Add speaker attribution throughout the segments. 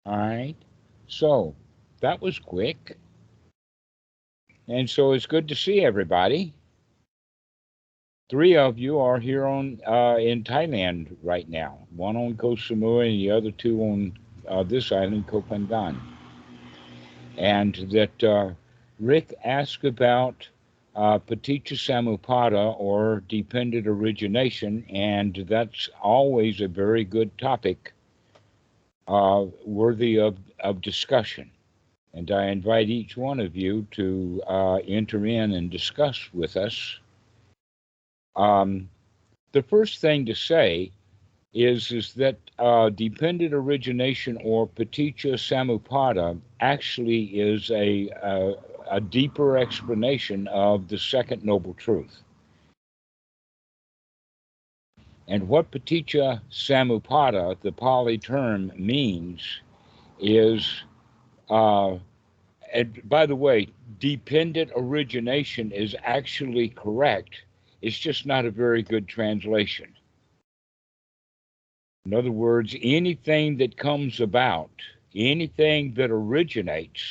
Speaker 1: All right. So that was quick. And so it's good to see everybody. Three of you are here on in Thailand right now. One on Koh Samui and the other two on this island, Koh Phangan. And that Rick asked about Paticca Samuppada or dependent origination, and that's always a very good topic worthy of discussion. And I invite each one of you to enter in and discuss with us. Um, the first thing to say is that dependent origination or Paticca Samuppada actually is a deeper explanation of the second noble truth. And what Paticca Samuppada, the Pali term, means is, and by the way, dependent origination is actually correct. It's just not a very good translation. In other words, anything that comes about, anything that originates,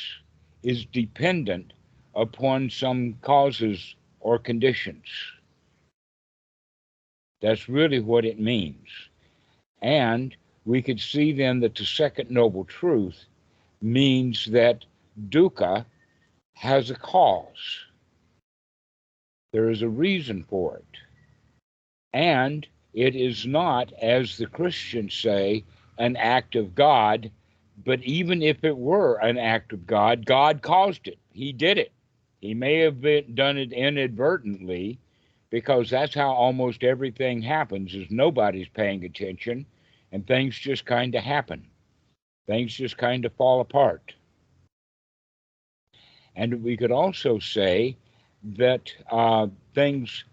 Speaker 1: is dependent upon some causes or conditions. That's really what it means. And we could see then that the second noble truth means that dukkha has a cause. There is a reason for it. And it is not, as the Christians say, an act of God. But even if it were an act of God, God caused it. He did it. He may have done it inadvertently, because that's how almost everything happens, is nobody's paying attention and things just kind of happen. Things just kind of fall apart. And we could also say that things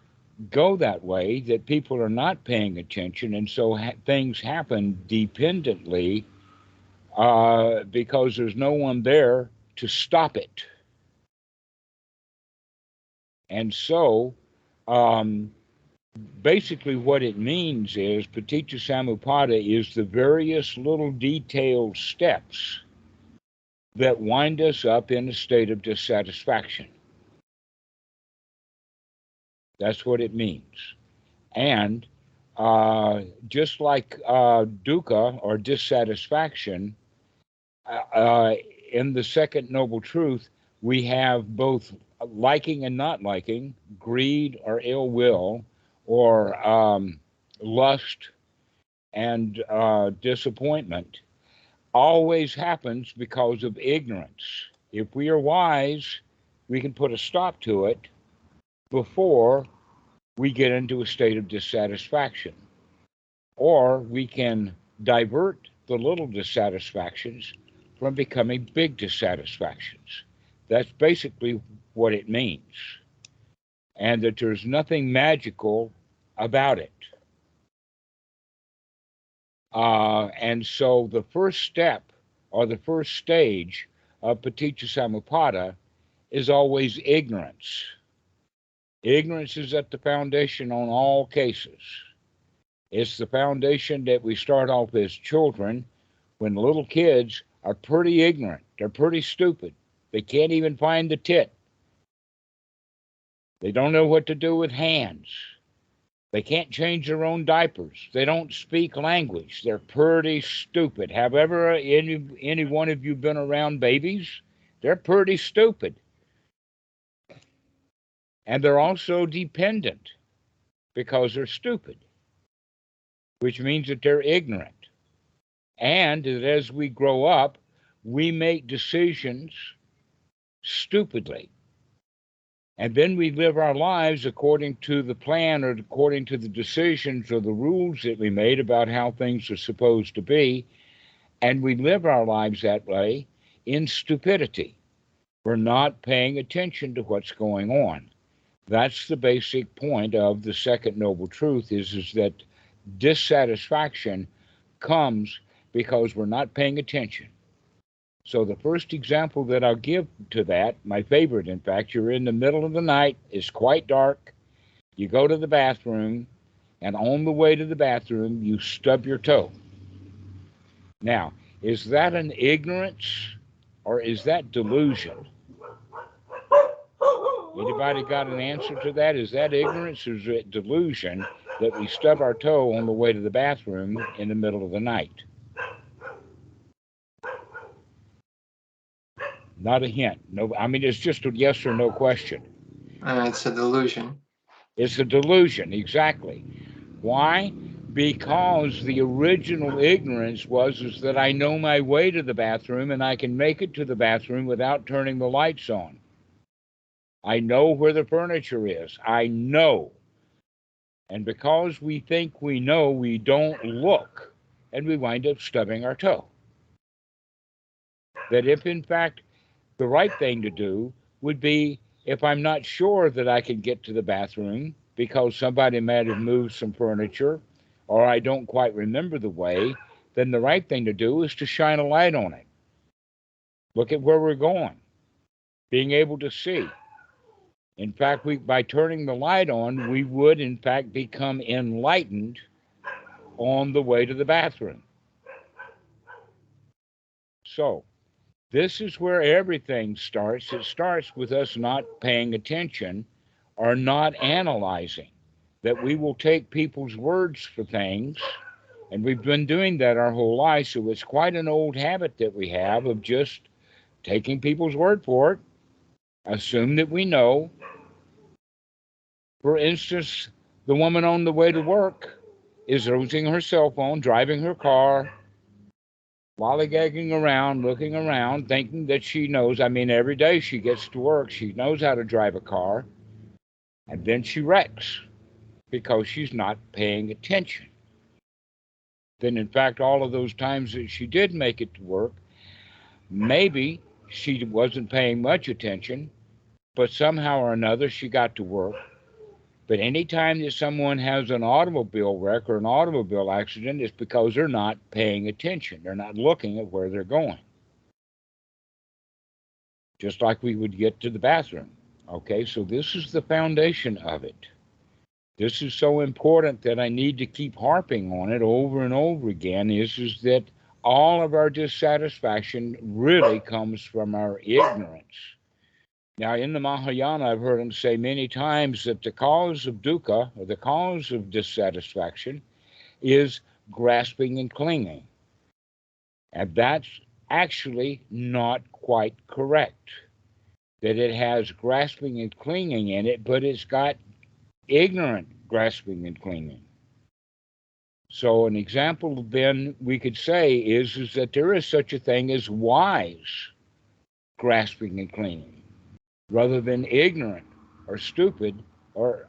Speaker 1: go that way, that people are not paying attention, and so things happen dependently because there's no one there to stop it. And so, basically, what it means is Paticca Samuppada is the various little detailed steps that wind us up in a state of dissatisfaction. That's what it means. And just like dukkha or dissatisfaction, in the second noble truth, we have both liking and not liking, greed or ill will, or lust and disappointment. Always happens because of ignorance. If we are wise, we can put a stop to it before we get into a state of dissatisfaction. Or we can divert the little dissatisfactions from becoming big dissatisfactions. That's basically what it means. And that there's nothing magical about it. And so the first step or the first stage of Paticca Samuppada is always ignorance. Ignorance is at the foundation on all cases. It's the foundation that we start off as children when little kids are pretty ignorant. They're pretty stupid. They can't even find the tit. They don't know what to do with hands. They can't change their own diapers. They don't speak language. They're pretty stupid. Have ever any one of you been around babies? They're pretty stupid. And they're also dependent because they're stupid, which means that they're ignorant. And that as we grow up, we make decisions stupidly. And then we live our lives according to the plan or according to the decisions or the rules that we made about how things are supposed to be. And we live our lives that way in stupidity. We're not paying attention to what's going on. That's the basic point of the second noble truth is that dissatisfaction comes because we're not paying attention. So the first example that I'll give to that, my favorite, in fact, you're in the middle of the night, it's quite dark, you go to the bathroom, and on the way to the bathroom, you stub your toe. Now, Is that an ignorance or is that delusion? Anybody got an answer to that? Is that ignorance or is it delusion that we stub our toe on the way to the bathroom in the middle of the night? Not a hint. No, I mean, it's just a yes or no question.
Speaker 2: It's a delusion.
Speaker 1: It's a delusion, exactly. Why? Because the original ignorance is that I know my way to the bathroom and I can make it to the bathroom without turning the lights on. I know where the furniture is. I know. And because we think we know, we don't look, and we wind up stubbing our toe. That if, in fact, the right thing to do would be, if I'm not sure that I can get to the bathroom because somebody might have moved some furniture or I don't quite remember the way, then the right thing to do is to shine a light on it. Look at where we're going, being able to see. In fact, by turning the light on, we would, in fact, become enlightened on the way to the bathroom. So, this is where everything starts. It starts with us not paying attention or not analyzing. That we will take people's words for things, and we've been doing that our whole life, so it's quite an old habit that we have of just taking people's word for it, assume that we know. For instance, the woman on the way to work is using her cell phone, driving her car, lollygagging around, looking around, thinking that she knows. I mean, every day she gets to work, she knows how to drive a car, and then she wrecks because she's not paying attention. Then, in fact, all of those times that she did make it to work, maybe she wasn't paying much attention, but somehow or another she got to work. But anytime that someone has an automobile wreck or an automobile accident, it's because they're not paying attention. They're not looking at where they're going. Just like we would get to the bathroom. Okay, so this is the foundation of it. This is so important that I need to keep harping on it over and over again, is that all of our dissatisfaction really comes from our ignorance. Now, in the Mahayana, I've heard him say many times that the cause of dukkha, or the cause of dissatisfaction, is grasping and clinging. And that's actually not quite correct. That it has grasping and clinging in it, but it's got ignorant grasping and clinging. So an example then we could say is that there is such a thing as wise grasping and clinging, rather than ignorant or stupid or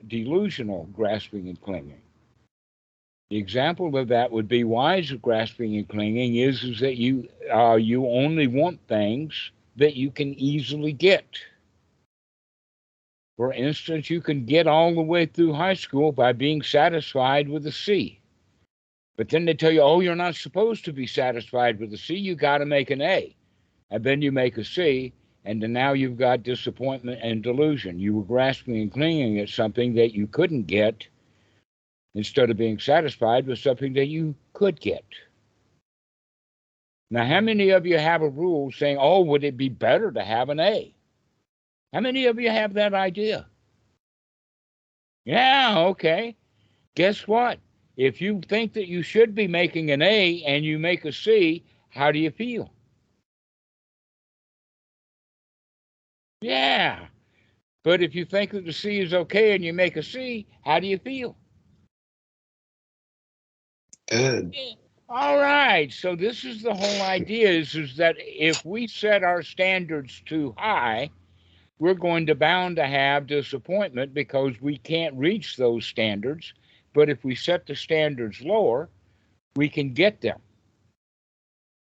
Speaker 1: delusional grasping and clinging. The example of that would be wise grasping and clinging is that you only want things that you can easily get. For instance, you can get all the way through high school by being satisfied with a C. But then they tell you, oh, you're not supposed to be satisfied with a C. You got to make an A. And then you make a C, and then now you've got disappointment and delusion. You were grasping and clinging at something that you couldn't get instead of being satisfied with something that you could get. Now, how many of you have a rule saying, oh, would it be better to have an A? How many of you have that idea? Yeah, okay. Guess what? If you think that you should be making an A and you make a C, how do you feel? Yeah. But if you think that the C is okay and you make a C, how do you feel?
Speaker 2: Good.
Speaker 1: All right. So this is the whole idea is that if we set our standards too high, we're going to bound to have disappointment because we can't reach those standards. But if we set the standards lower, we can get them.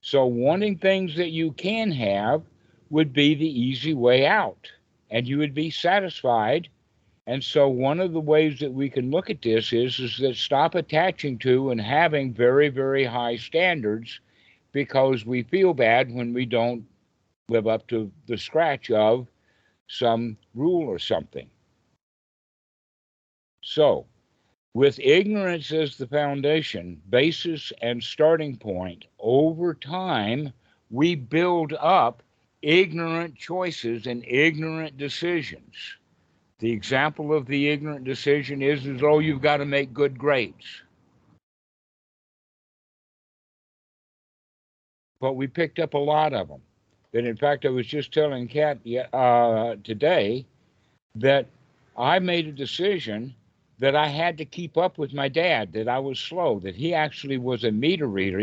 Speaker 1: So wanting things that you can have would be the easy way out, and you would be satisfied. And so one of the ways that we can look at this is that stop attaching to and having very, very high standards because we feel bad when we don't live up to the scratch of some rule or something. So With ignorance as the foundation, basis, and starting point, over time, we build up ignorant choices and ignorant decisions. The example of the ignorant decision is as though you've got to make good grades. But we picked up a lot of them. That, in fact, I was just telling Kat today that I made a decision that I had to keep up with my dad, that I was slow, that he actually was a meter reader.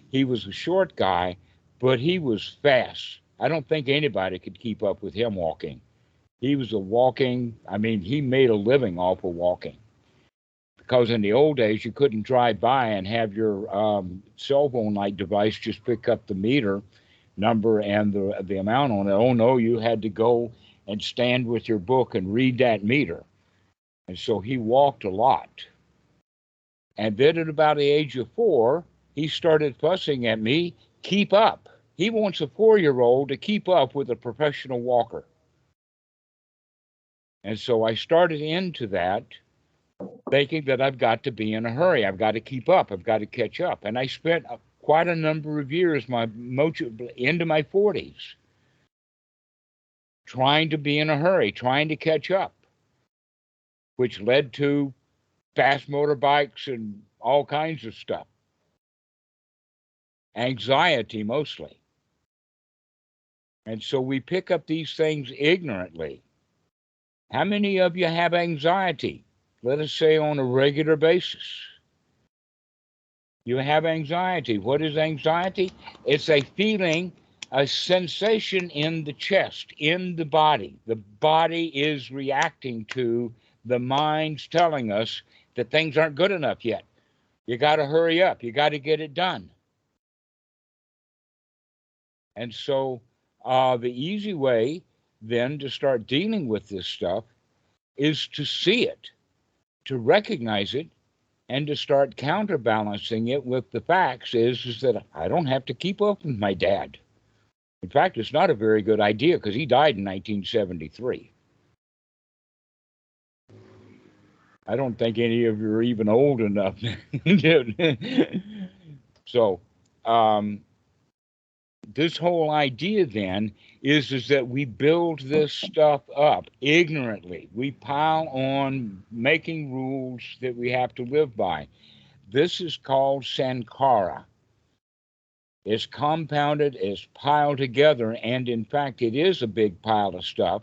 Speaker 1: He was a short guy, but he was fast. I don't think anybody could keep up with him walking. He was a walking, I mean, he made a living off of walking. Because in the old days, you couldn't drive by and have your cell phone like device just pick up the meter number and the amount on it. Oh no, you had to go and stand with your book and read that meter. And so he walked a lot. And then at about the age of 4, he started fussing at me, keep up. He wants a 4-year-old to keep up with a professional walker. And so I started into that, thinking that I've got to be in a hurry. I've got to keep up. I've got to catch up. And I spent quite a number of years, into my 40s, trying to be in a hurry, trying to catch up, which led to fast motorbikes and all kinds of stuff. Anxiety mostly. And so we pick up these things ignorantly. How many of you have anxiety? Let us say on a regular basis. You have anxiety. What is anxiety? It's a feeling, a sensation in the chest, in the body. The body is reacting to the mind's telling us that things aren't good enough yet. You got to hurry up. You got to get it done. And so the easy way then to start dealing with this stuff is to see it, to recognize it, and to start counterbalancing it with the facts is that I don't have to keep up with my dad. In fact, it's not a very good idea because he died in 1973. I don't think any of you are even old enough. So this whole idea then is that we build this stuff up ignorantly. We pile on making rules that we have to live by. This is called sankhara. It's compounded, it's piled together, and in fact, it is a big pile of stuff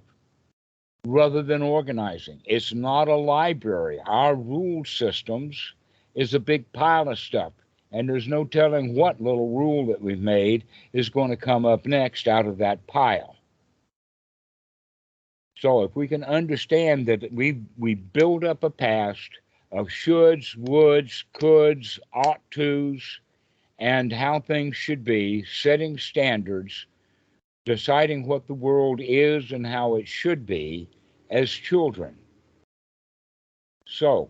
Speaker 1: rather than organizing. It's not a library. Our rule systems is a big pile of stuff, and there's no telling what little rule that we've made is going to come up next out of that pile. So if we can understand that we build up a past of shoulds, woulds, coulds, ought tos, and how things should be, setting standards, deciding what the world is and how it should be as children. So,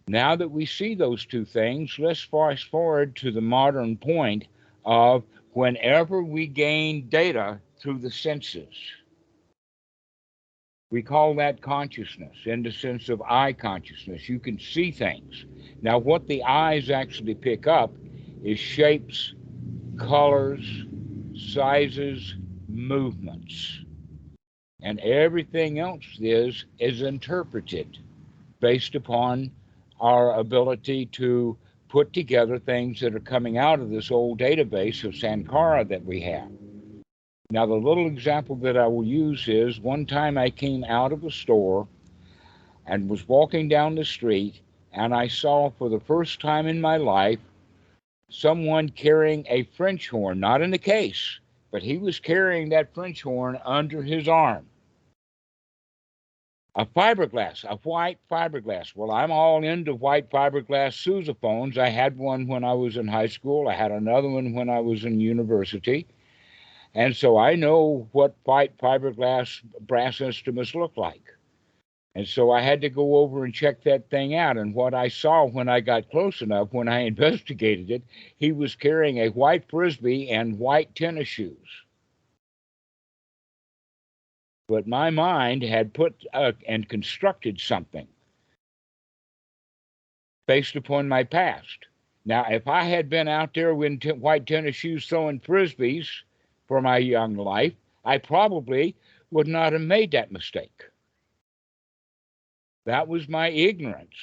Speaker 1: now that we see those two things, let's fast forward to the modern point of whenever we gain data through the senses. We call that consciousness in the sense of eye consciousness. You can see things. Now, what the eyes actually pick up is shapes, colors, sizes, movements. And everything else is interpreted based upon our ability to put together things that are coming out of this old database of Sankara that we have. Now, the little example that I will use is one time I came out of a store and was walking down the street, and I saw for the first time in my life someone carrying a French horn, not in a case, but he was carrying that French horn under his arm. A fiberglass, a white fiberglass. Well, I'm all into white fiberglass sousaphones. I had one when I was in high school. I had another one when I was in university. And so I know what white fiberglass brass instruments look like. And so I had to go over and check that thing out. And what I saw when I got close enough, when I investigated it, he was carrying a white Frisbee and white tennis shoes. But my mind had put and constructed something. based upon my past. Now, if I had been out there with white tennis shoes throwing frisbees for my young life, I probably would not have made that mistake. That was my ignorance.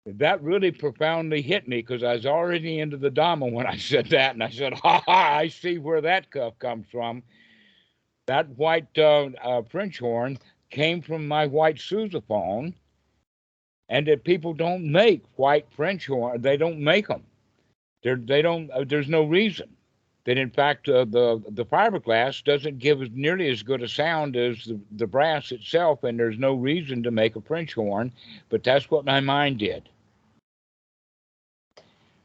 Speaker 1: That really profoundly hit me because I was already into the Dhamma when I said that, and I said, ha ha, I see where that comes from. That white French horn came from my white sousaphone, and that people don't make white French horn. They don't make them. They don't. There's no reason. That in fact the fiberglass doesn't give as nearly as good a sound as the brass itself, and there's no reason to make a French horn, but that's what my mind did.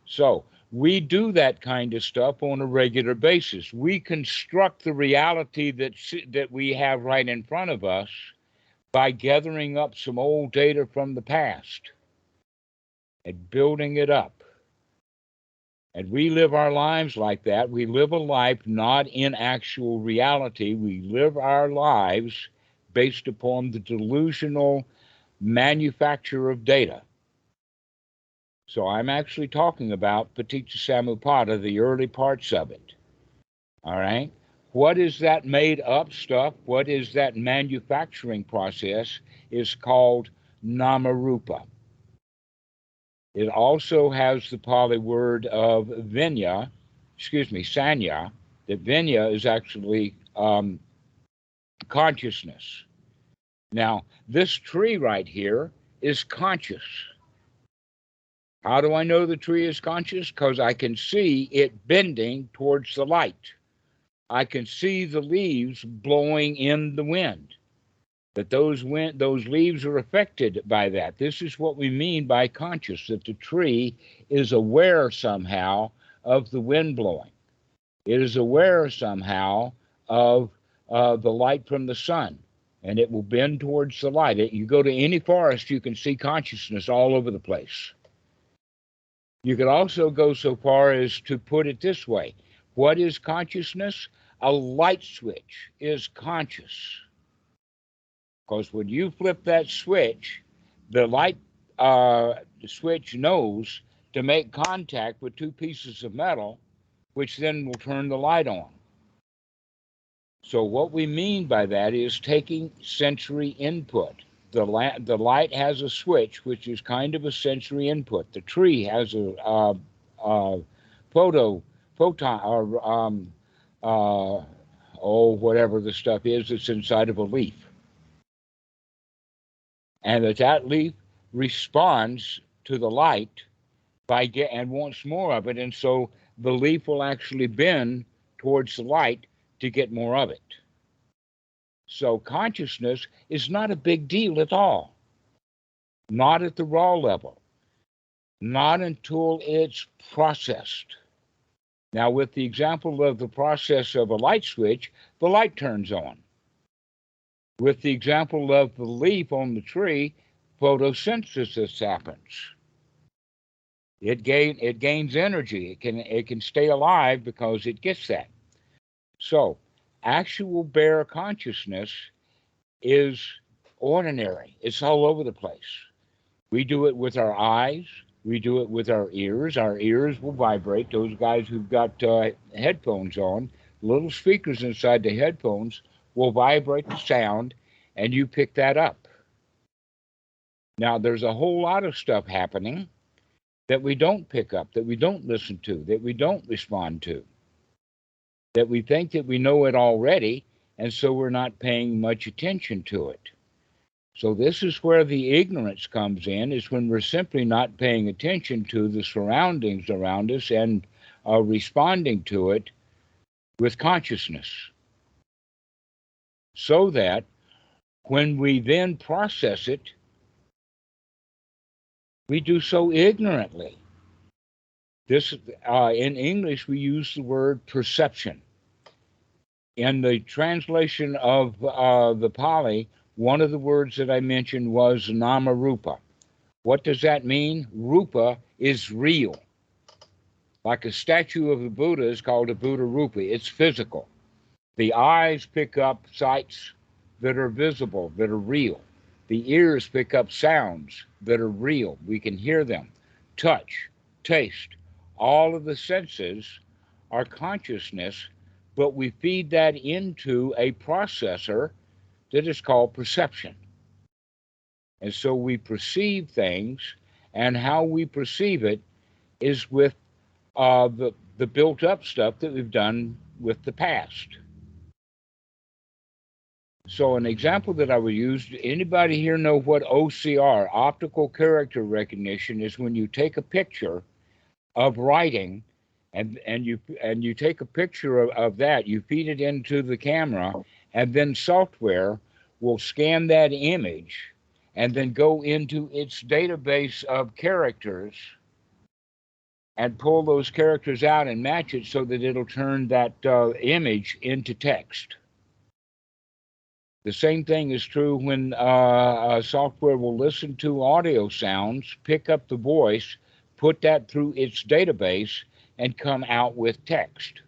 Speaker 1: So we do that kind of stuff on a regular basis. We construct the reality that we have right in front of us by gathering up some old data from the past and building it up. And we live our lives like that. We live a life not in actual reality. We live our lives based upon the delusional manufacture of data. So I'm actually talking about Paticca Samuppada, the early parts of it. All right? What is that made up stuff? What is that manufacturing process? Is called Namarupa. It also has the Pali word of Sanya, that Vinya is actually consciousness. Now, this tree right here is conscious. How do I know the tree is conscious? Because I can see it bending towards the light. I can see the leaves blowing in the wind. That those leaves are affected by that. This is what we mean by conscious, that the tree is aware somehow of the wind blowing. It is aware somehow of the light from the sun, and it will bend towards the light. You go to any forest, you can see consciousness all over the place. You could also go so far as to put it this way. What is consciousness? A light switch is conscious. Because when you flip that switch, the light switch knows to make contact with two pieces of metal, which then will turn the light on. So what we mean by that is taking sensory input. The light has a switch, which is kind of a sensory input. The tree has a photon, or whatever the stuff is that's inside of a leaf. And that leaf responds to the light and wants more of it, and so the leaf will actually bend towards the light to get more of it. So consciousness is not a big deal at all, not at the raw level, not until it's processed. Now, with the example of the process of a light switch, the light turns on. With the example of the leaf on the tree, photosynthesis happens. It gains energy. It can stay alive because it gets that. So, actual bare consciousness is ordinary. It's all over the place. We do it with our eyes. We do it with our ears. Our ears will vibrate. Those guys who've got headphones on, little speakers inside the headphones will vibrate the sound, and you pick that up. Now, there's a whole lot of stuff happening that we don't pick up, that we don't listen to, that we don't respond to, that we think that we know it already, and so we're not paying much attention to it. So this is where the ignorance comes in, is when we're simply not paying attention to the surroundings around us and responding to it with consciousness. So that when we then process it, we do so ignorantly. This, in English, we use the word perception. In the translation of the Pali, one of the words that I mentioned was Namarupa. What does that mean? Rupa is real. Like a statue of the Buddha is called a Buddha Rupa. It's physical. The eyes pick up sights that are visible, that are real. The ears pick up sounds that are real. We can hear them. Touch, taste, all of the senses are consciousness, but we feed that into a processor that is called perception. And so we perceive things, and how we perceive it is with the built up stuff that we've done with the past. So an example that I would use, anybody here know what OCR, optical character recognition, is? When you take a picture of writing and you take a picture of that, you feed it into the camera, and then software will scan that image and then go into its database of characters and pull those characters out and match it so that it'll turn that image into text. The same thing is true when software will listen to audio sounds, pick up the voice, put that through its database, and come out with text.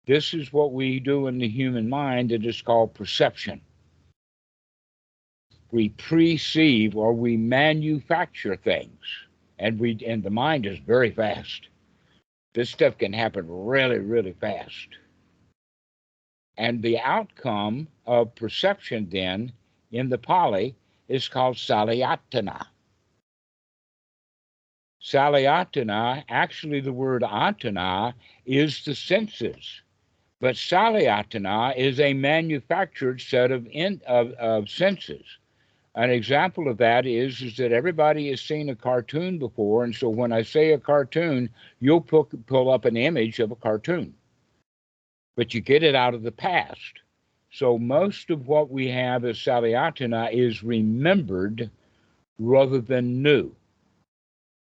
Speaker 1: This is what we do in the human mind. It is called perception. We perceive, or we manufacture things, and the mind is very fast. This stuff can happen really, really fast. And the outcome of perception then in the Pali is called salayatana. Salayatana, actually the word atana is the senses, but salayatana is a manufactured set of senses. An example of that is that everybody has seen a cartoon before, and so when I say a cartoon, you'll pull up an image of a cartoon, but you get it out of the past. So most of what we have as salayatana is remembered rather than new.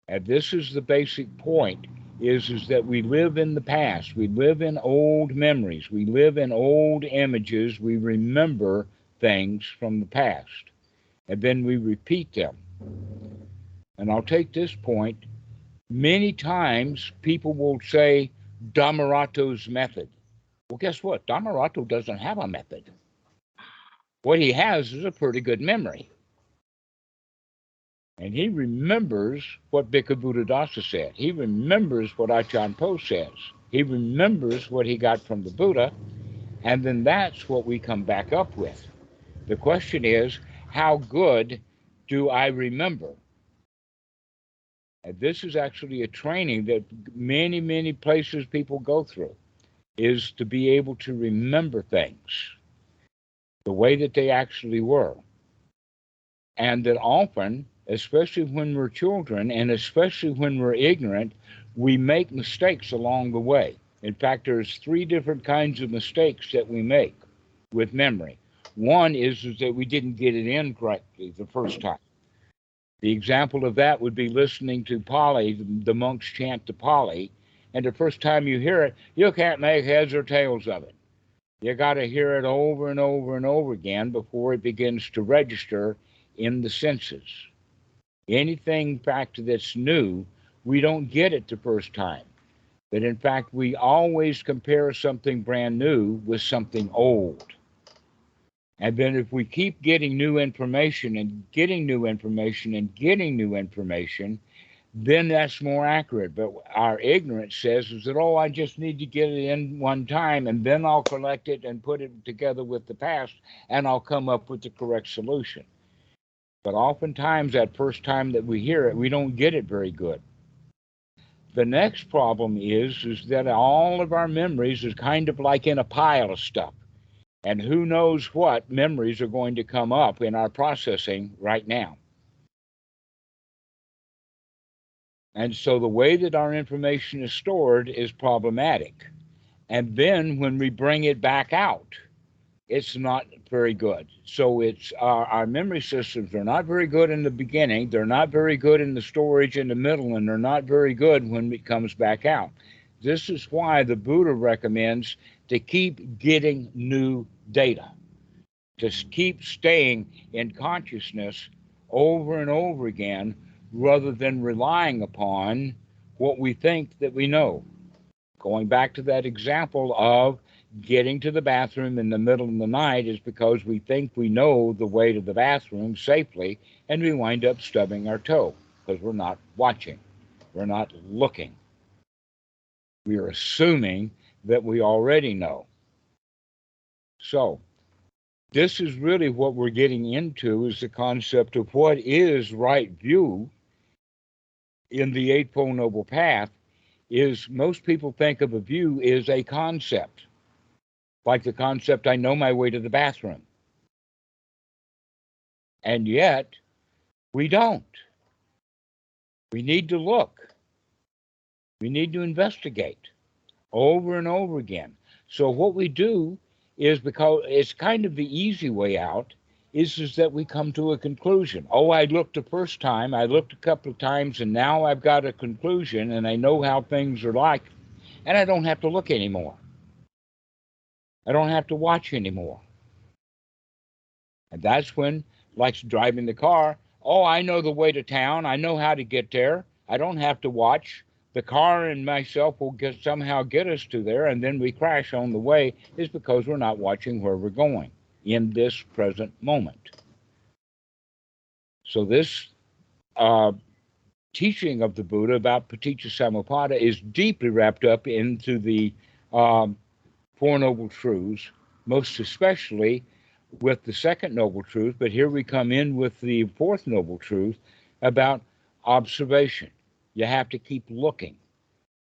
Speaker 1: And this is the basic point, is that we live in the past. We live in old memories. We live in old images. We remember things from the past, and then we repeat them. And I'll take this point. Many times people will say Dhammarato's method. Well, guess what? Dhammarato doesn't have a method. What he has is a pretty good memory. And he remembers what Bhikkhu Buddhadasa said. He remembers what Ajahn Po says. He remembers what he got from the Buddha, and then that's what we come back up with. The question is, how good do I remember? And this is actually a training that many, many places people go through, is to be able to remember things the way that they actually were. And that often, especially when we're children, and especially when we're ignorant, we make mistakes along the way. In fact, there's 3 different kinds of mistakes that we make with memory. One is that we didn't get it in correctly the first time. The example of that would be listening to Pali, the monks chant the Pali, and the first time you hear it, you can't make heads or tails of it. You got to hear it over and over and over again before it begins to register in the senses. Anything, in fact, that's new, we don't get it the first time. But in fact, we always compare something brand new with something old. And then if we keep getting new information and getting new information and getting new information, then that's more accurate. But our ignorance says is that, oh, I just need to get it in one time, and then I'll collect it and put it together with the past, and I'll come up with the correct solution. But oftentimes that first time that we hear it, we don't get it very good. The next problem is that all of our memories is kind of like in a pile of stuff. And who knows what memories are going to come up in our processing right now. And so the way that our information is stored is problematic. And then when we bring it back out, it's not very good. So it's our memory systems are not very good in the beginning. They're not very good in the storage in the middle, and they're not very good when it comes back out. This is why the Buddha recommends to keep getting new data, to keep staying in consciousness over and over again, rather than relying upon what we think that we know. Going back to that example of getting to the bathroom in the middle of the night is because we think we know the way to the bathroom safely, and we wind up stubbing our toe because we're not watching, we're not looking. We are assuming that we already know. So this is really what we're getting into, is the concept of what is right view in the Eightfold Noble Path. Is most people think of a view as a concept, like the concept, I know my way to the bathroom. And yet, we don't. We need to look. We need to investigate over and over again. So what we do is, because it's kind of the easy way out, is that we come to a conclusion. Oh, I looked the first time, I looked a couple of times, and now I've got a conclusion, and I know how things are like, and I don't have to look anymore. I don't have to watch anymore. And that's when, like driving the car, oh, I know the way to town, I know how to get there, I don't have to watch. The car and myself will somehow get us to there, and then we crash on the way, is because we're not watching where we're going in this present moment. So this teaching of the Buddha about Paticca Samuppada is deeply wrapped up into the Four Noble Truths, most especially with the second Noble Truth, but here we come in with the fourth Noble Truth about observation. You have to keep looking.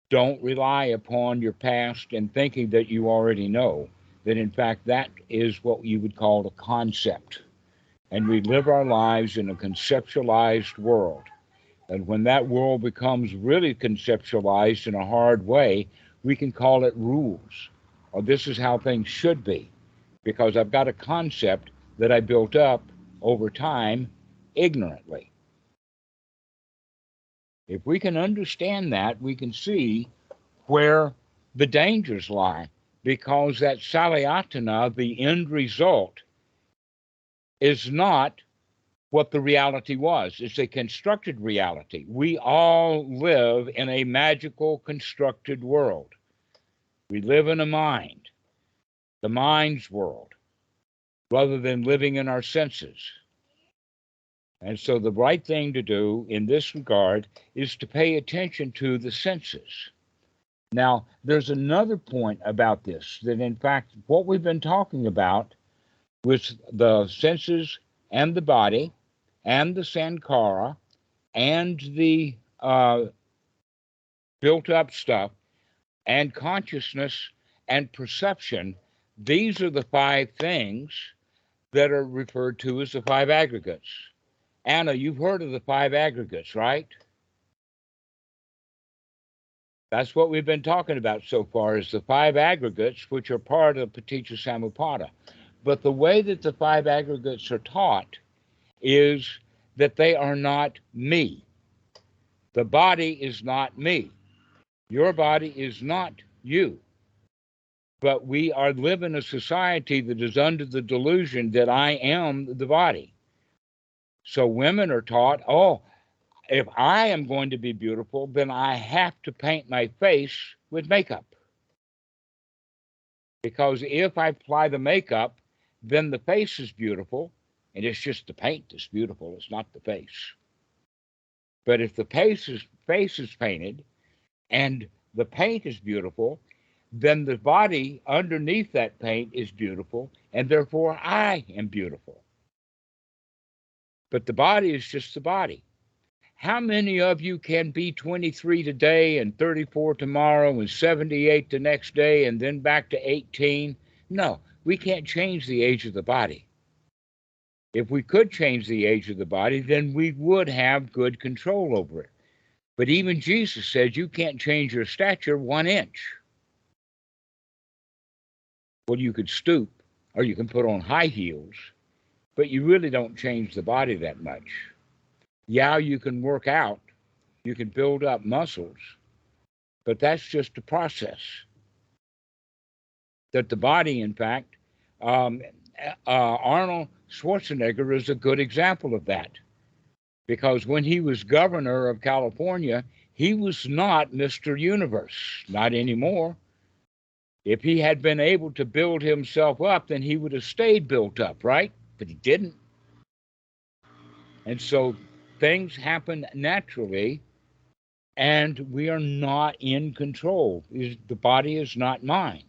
Speaker 1: Don't rely upon your past and thinking that you already know, that in fact that is what you would call a concept. And we live our lives in a conceptualized world. And when that world becomes really conceptualized in a hard way, we can call it rules, or this is how things should be, because I've got a concept that I built up over time ignorantly. If we can understand that, we can see where the dangers lie, because that salayatana, the end result, is not what the reality was. It's a constructed reality. We all live in a magical constructed world. We live in a mind, the mind's world, rather than living in our senses. And so the right thing to do in this regard is to pay attention to the senses. Now, there's another point about this, that in fact, what we've been talking about with the senses and the body and the sankhara and the built up stuff and consciousness and perception, these are the five things that are referred to as the five aggregates. Anna, you've heard of the five aggregates, right? That's what we've been talking about so far, is the five aggregates, which are part of Paticca Samuppada. But the way that the five aggregates are taught is that they are not me. The body is not me. Your body is not you. But we are living in a society that is under the delusion that I am the body. So women are taught, oh, if I am going to be beautiful, then I have to paint my face with makeup. Because if I apply the makeup, then the face is beautiful, and it's just the paint that's beautiful, it's not the face. But if the face is painted and the paint is beautiful, then the body underneath that paint is beautiful, and therefore I am beautiful. But the body is just the body. How many of you can be 23 today and 34 tomorrow and 78 the next day and then back to 18? No, we can't change the age of the body. If we could change the age of the body, then we would have good control over it. But even Jesus said you can't change your stature 1 inch. Well, you could stoop or you can put on high heels, but you really don't change the body that much. Yeah, you can work out, you can build up muscles, but that's just a process. That the body, in fact, Arnold Schwarzenegger is a good example of that. Because when he was governor of California, he was not Mr. Universe, not anymore. If he had been able to build himself up, then he would have stayed built up, right? But he didn't. And so things happen naturally, and we are not in control. The body is not mine.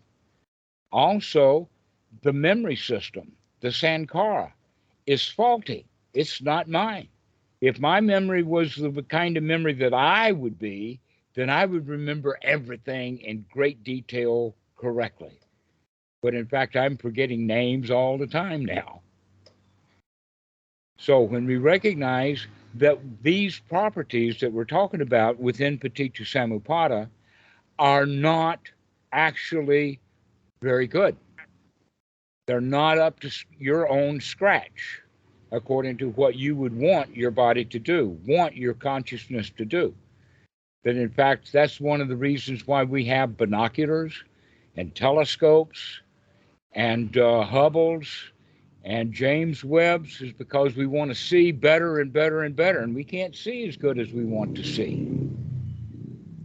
Speaker 1: Also, the memory system, the Sankara, is faulty. It's not mine. If my memory was the kind of memory that I would be, then I would remember everything in great detail correctly. But in fact, I'm forgetting names all the time now. So when we recognize that these properties that we're talking about within Paticca Samuppada are not actually very good, they're not up to your own scratch, according to what you would want your body to do, want your consciousness to do. That in fact, that's one of the reasons why we have binoculars and telescopes and Hubbles and James Webb's, is because we want to see better and better and better, and we can't see as good as we want to see.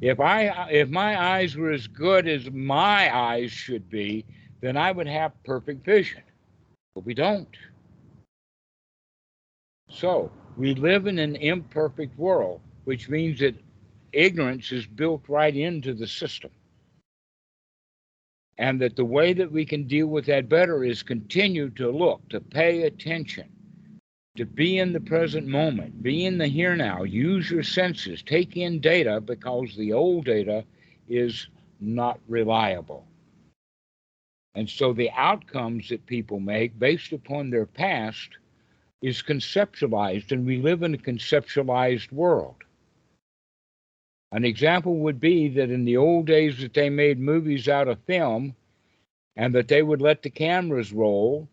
Speaker 1: If my eyes were as good as my eyes should be, then I would have perfect vision. But we don't. So we live in an imperfect world, which means that ignorance is built right into the system. And that the way that we can deal with that better is continue to look, to pay attention, to be in the present moment, be in the here now, use your senses, take in data, because the old data is not reliable. And so the outcomes that people make based upon their past is conceptualized, and we live in a conceptualized world. An example would be that in the old days that they made movies out of film, and that they would let the cameras roll,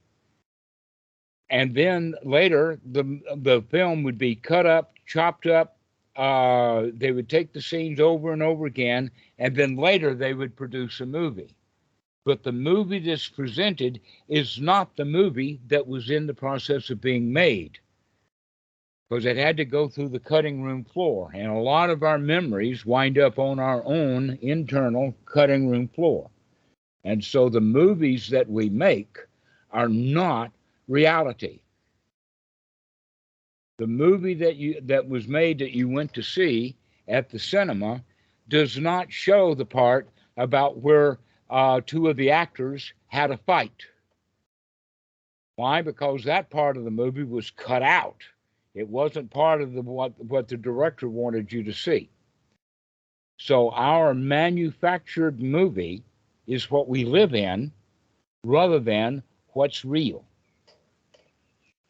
Speaker 1: and then later the film would be cut up, chopped up. They would take the scenes over and over again, and then later they would produce a movie. But the movie that's presented is not the movie that was in the process of being made, because it had to go through the cutting room floor. And a lot of our memories wind up on our own internal cutting room floor. And so the movies that we make are not reality. The movie that was made that you went to see at the cinema does not show the part about where two of the actors had a fight. Why? Because that part of the movie was cut out. It wasn't part of what the director wanted you to see. So our manufactured movie is what we live in rather than what's real.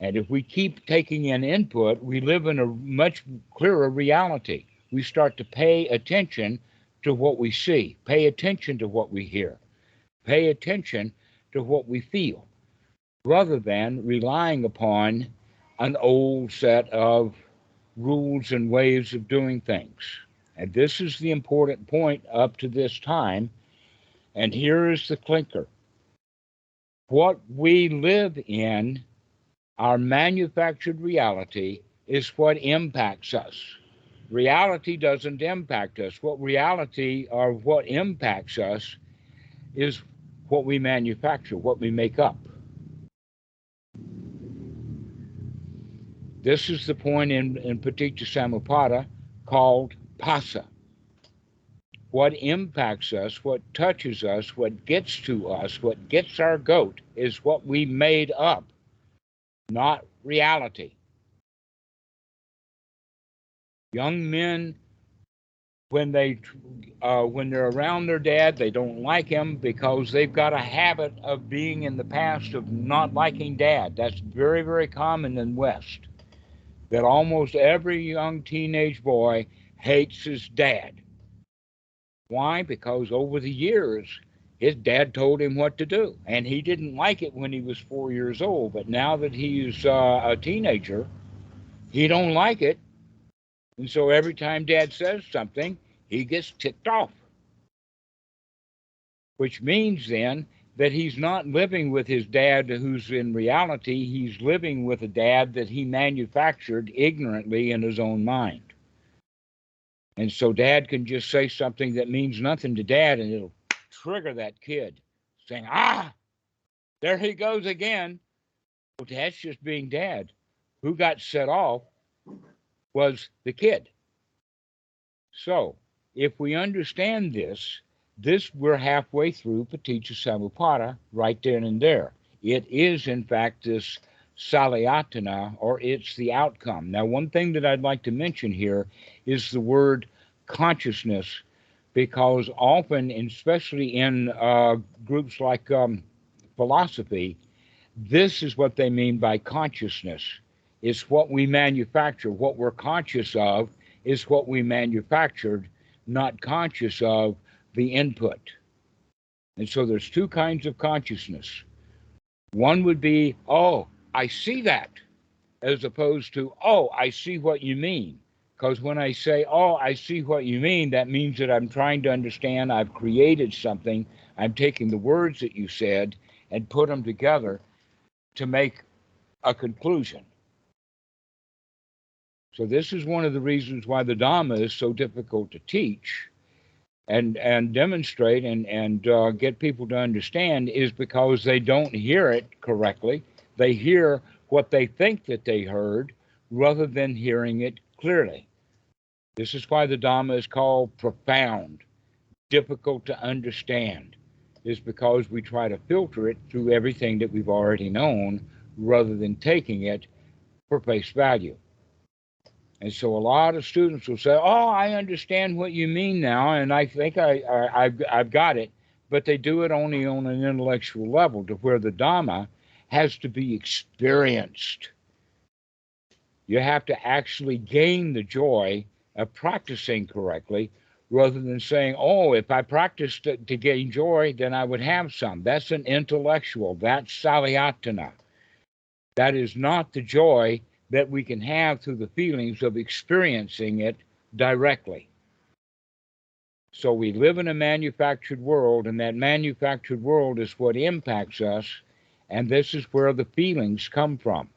Speaker 1: And if we keep taking in input, we live in a much clearer reality. We start to pay attention to what we see, pay attention to what we hear, pay attention to what we feel, rather than relying upon an old set of rules and ways of doing things. And this is the important point up to this time. And here is the clinker. What we live in, our manufactured reality, is what impacts us. Reality doesn't impact us. What impacts us is what we manufacture, what we make up. This is the point in Paticca Samuppada called pasa. What impacts us, what touches us, what gets to us, what gets our goat is what we made up, not reality. Young men, when they're around their dad, they don't like him because they've got a habit of being in the past of not liking dad. That's very, very common in the West, that almost every young teenage boy hates his dad. Why? Because over the years, his dad told him what to do, and he didn't like it when he was 4 years old. But now that he's a teenager, he don't like it, and so every time dad says something, he gets ticked off. Which means then that he's not living with his dad who's in reality, he's living with a dad that he manufactured ignorantly in his own mind. And so dad can just say something that means nothing to dad, and it'll trigger that kid, saying, ah, there he goes again. Well, that's just being dad. Who got set off was the kid. So, if we understand this, we're halfway through Paticca Samuppada right then and there. It is, in fact, this salayatana, or it's the outcome. Now, one thing that I'd like to mention here is the word consciousness, because often, especially in groups like philosophy, this is what they mean by consciousness. It's what we manufacture. What we're conscious of is what we manufactured, not conscious of the input. And so there's two kinds of consciousness. One would be, oh, I see that, as opposed to, oh, I see what you mean. Because when I say, oh, I see what you mean, that means that I'm trying to understand. I've created something. I'm taking the words that you said and put them together to make a conclusion. So this is one of the reasons why the Dhamma is so difficult to teach and demonstrate and get people to understand, is because they don't hear it correctly. They hear what they think that they heard rather than hearing it clearly. This is why the Dhamma is called profound, difficult to understand, is because we try to filter it through everything that we've already known rather than taking it for face value. And so a lot of students will say, oh, I understand what you mean now, and I think I've got it, but they do it only on an intellectual level, to where the Dhamma has to be experienced. You have to actually gain the joy of practicing correctly, rather than saying, oh, if I practiced to gain joy, then I would have some. That's an intellectual. That's salayatana. That is not the joy that we can have through the feelings of experiencing it directly. So we live in a manufactured world, and that manufactured world is what impacts us, and this is where the feelings come from.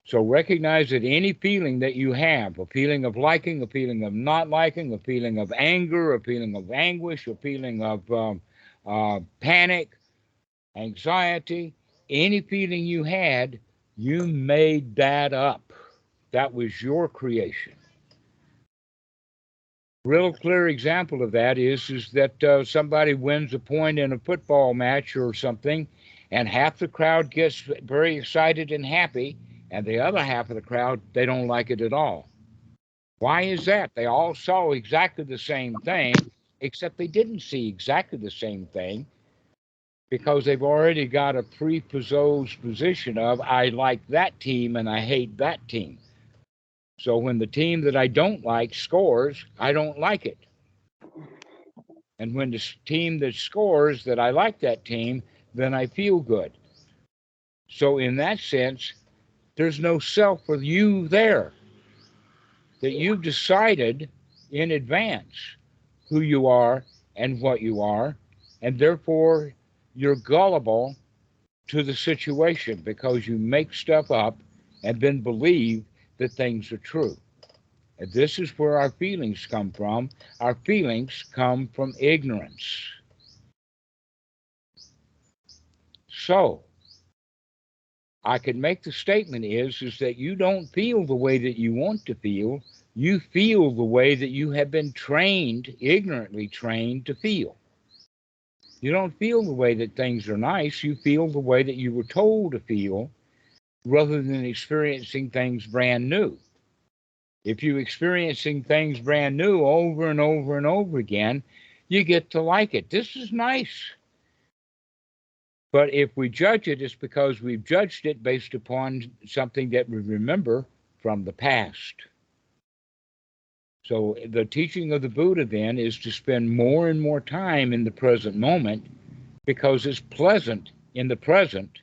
Speaker 1: So recognize that any feeling that you have, a feeling of liking, a feeling of not liking, a feeling of anger, a feeling of anguish, a feeling of panic, anxiety, any feeling you had, you made that up. That was your creation. Real clear example of that is that somebody wins a point in a football match or something, and half the crowd gets very excited and happy, and the other half of the crowd, they don't like it at all. Why is that? They all saw exactly the same thing, except they didn't see exactly the same thing, because they've already got a presupposed position of, I like that team and I hate that team. So when the team that I don't like scores, I don't like it. And when the team that scores, that I like that team, then I feel good. So in that sense, there's no self for you there. That you've decided in advance who you are and what you are, and therefore you're gullible to the situation, because you make stuff up and then believe that things are true. And this is where our feelings come from. Our feelings come from ignorance. So I could make the statement is that you don't feel the way that you want to feel. You feel the way that you have been trained, ignorantly trained, to feel. You don't feel the way that things are nice. You feel the way that you were told to feel, rather than experiencing things brand new. If you're experiencing things brand new over and over and over again, you get to like it. This is nice. But if we judge it, it's because we've judged it based upon something that we remember from the past. So the teaching of the Buddha then is to spend more and more time in the present moment, because it's pleasant in the present,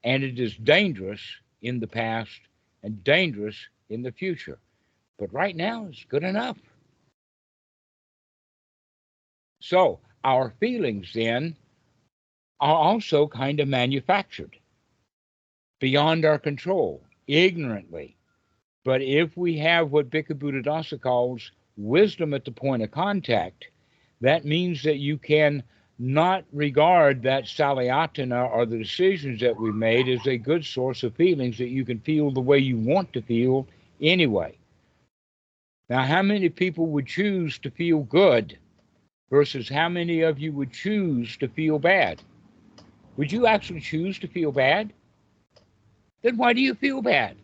Speaker 1: and it is dangerous in the past and dangerous in the future. But right now it's good enough. So our feelings then are also kind of manufactured beyond our control, ignorantly. But if we have what Bhikkhu Buddhadasa calls wisdom at the point of contact, That means that you can not regard that salayatana or the decisions that we made as a good source of feelings that you can feel the way you want to feel anyway. Now, how many people would choose to feel good versus how many of you would choose to feel bad? Would you actually choose to feel bad? Then why do you feel bad?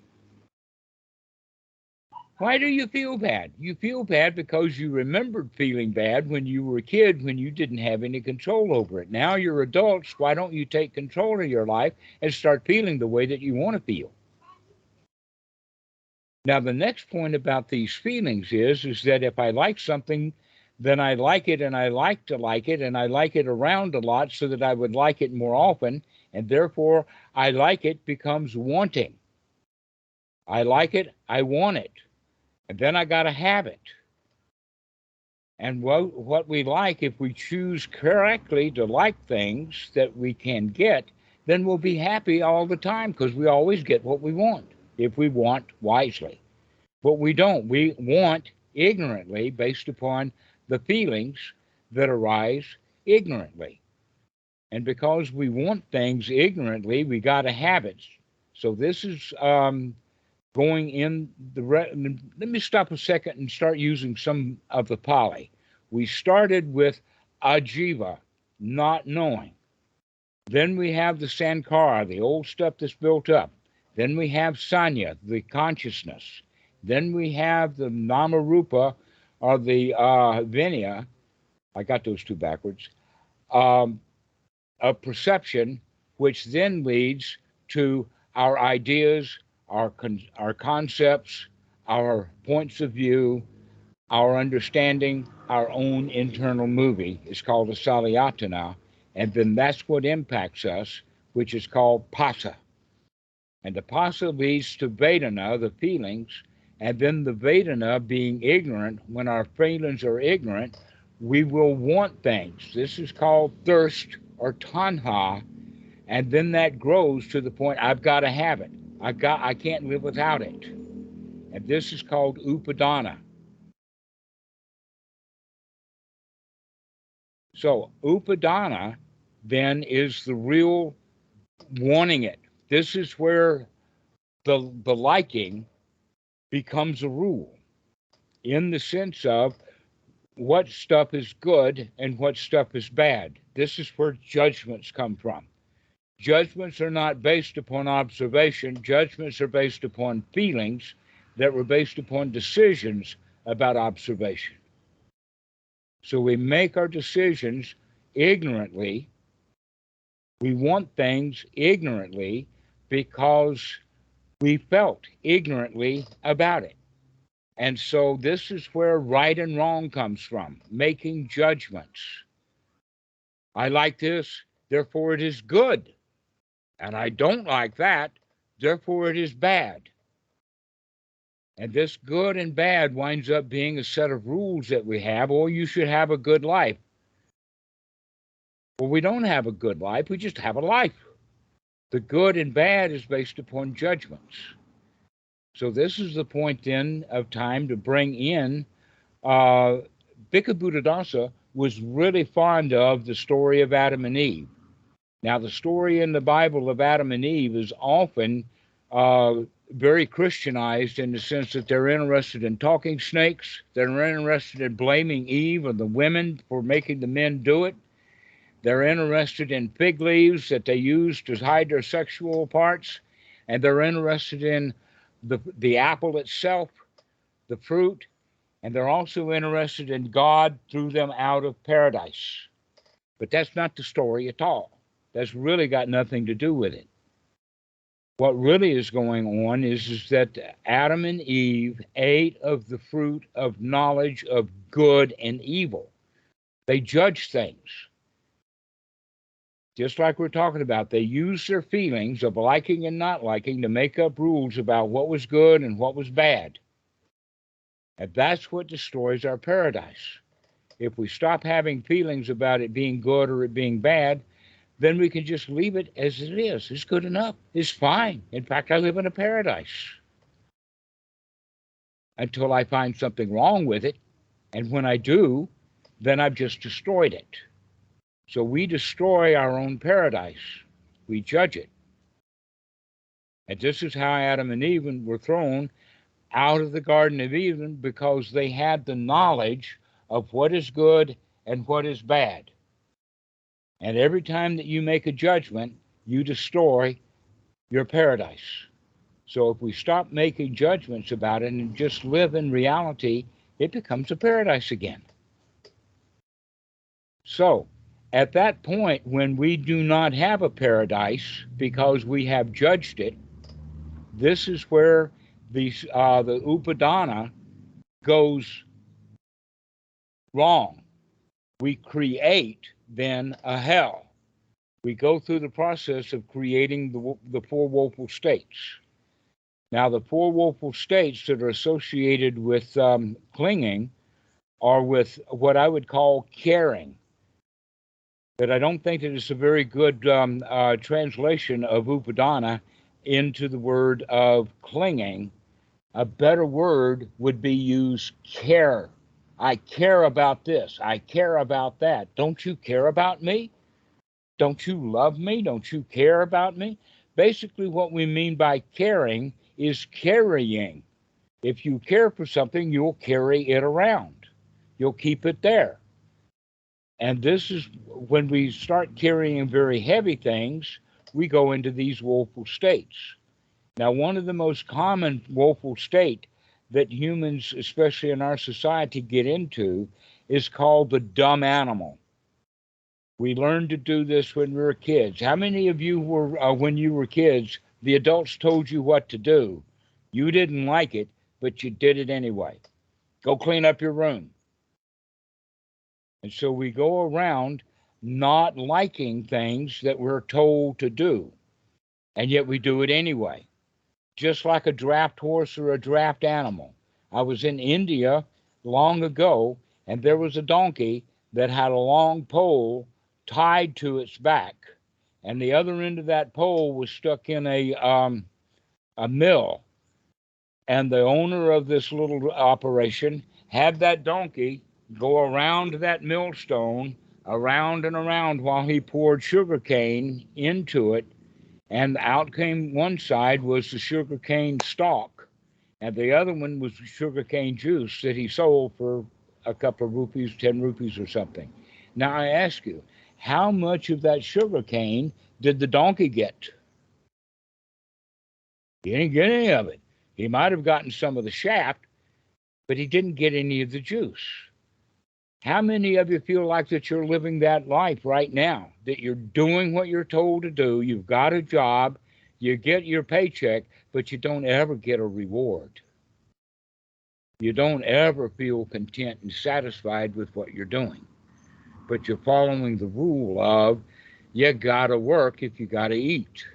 Speaker 1: Why do you feel bad? You feel bad because you remembered feeling bad when you were a kid, when you didn't have any control over it. Now you're adults. Why don't you take control of your life and start feeling the way that you want to feel? Now, the next point about these feelings is that if I like something, then I like it and I like to like it and I like it around a lot so that I would like it more often. And therefore, I like it becomes wanting. I like it, I want it. And then I got to have it. And what we like, if we choose correctly to like things that we can get, then we'll be happy all the time because we always get what we want if we want wisely. But we don't. We want ignorantly based upon the feelings that arise ignorantly. And because we want things ignorantly, we got to have it. So this is going in the let me stop a second and start using some of the Pali. We started with ajiva, not knowing. Then we have the sankara, the old stuff that's built up. Then we have sanya, the consciousness. Then we have the namarupa, or the vinaya. I got those two backwards. Um, of perception, which then leads to our ideas, our concepts, our points of view, our understanding, our own internal movie. It's called a salayatana, and then that's what impacts us, which is called pasa. And the pasa leads to vedana, the feelings, and then the vedana being ignorant. When our feelings are ignorant, we will want things. This is called thirst or tanha, and then that grows to the point I've got to have it. I can't live without it. And this is called upadana. So upadana then is the real wanting it. This is where the liking becomes a rule in the sense of what stuff is good and what stuff is bad. This is where judgments come from. Judgments are not based upon observation. Judgments are based upon feelings that were based upon decisions about observation. So we make our decisions ignorantly. We want things ignorantly because we felt ignorantly about it. And so this is where right and wrong comes from, making judgments. I like this, therefore it is good. And I don't like that, therefore it is bad. And this good and bad winds up being a set of rules that we have, or you should have a good life. Well, we don't have a good life, we just have a life. The good and bad is based upon judgments. So this is the point then of time to bring in Bhikkhu Buddhadasa was really fond of the story of Adam and Eve. Now, the story in the Bible of Adam and Eve is often very Christianized in the sense that they're interested in talking snakes. They're interested in blaming Eve and the women for making the men do it. They're interested in fig leaves that they use to hide their sexual parts. And they're interested in the apple itself, the fruit. And they're also interested in God threw them out of paradise. But that's not the story at all. That's really got nothing to do with it. What really is going on is that Adam and Eve ate of the fruit of knowledge of good and evil. They judged things. Just like we're talking about, they used their feelings of liking and not liking to make up rules about what was good and what was bad. And that's what destroys our paradise. If we stop having feelings about it being good or it being bad, then we can just leave it as it is. It's good enough. It's fine. In fact, I live in a paradise. Until I find something wrong with it. And when I do, then I've just destroyed it. So we destroy our own paradise. We judge it. And this is how Adam and Eve were thrown out of the Garden of Eden, because they had the knowledge of what is good and what is bad. And every time that you make a judgment, you destroy your paradise. So if we stop making judgments about it and just live in reality, it becomes a paradise again. So at that point, when we do not have a paradise because we have judged it, this is where the upadana goes wrong. We create then a hell. We go through the process of creating the four woeful states. Now, the four woeful states that are associated with clinging are with what I would call caring. But I don't think that it's a very good translation of upadana into the word of clinging. A better word would be use care. I care about this. I care about that. Don't you care about me? Don't you love me? Don't you care about me? Basically, what we mean by caring is carrying. If you care for something, you'll carry it around. You'll keep it there. And this is when we start carrying very heavy things, we go into these woeful states. Now, one of the most common woeful state that humans, especially in our society, get into is called the dumb animal. We learned to do this when we were kids. How many of you were, when you were kids, the adults told you what to do? You didn't like it, but you did it anyway. Go clean up your room. And so we go around not liking things that we're told to do, and yet we do it anyway. Just like a draft horse or a draft animal. I was in India long ago, and there was a donkey that had a long pole tied to its back, and the other end of that pole was stuck in a mill. And the owner of this little operation had that donkey go around that millstone, around and around, while he poured sugar cane into it. And out came one side was the sugar cane stalk, and the other one was sugar cane juice that he sold for a couple of rupees, 10 rupees or something. Now I ask you, how much of that sugar cane did the donkey get? He didn't get any of it. He might have gotten some of the shaft, but he didn't get any of the juice. How many of you feel like that you're living that life right now, that you're doing what you're told to do, you've got a job, you get your paycheck, but you don't ever get a reward? You don't ever feel content and satisfied with what you're doing, but you're following the rule of you gotta work if you gotta eat.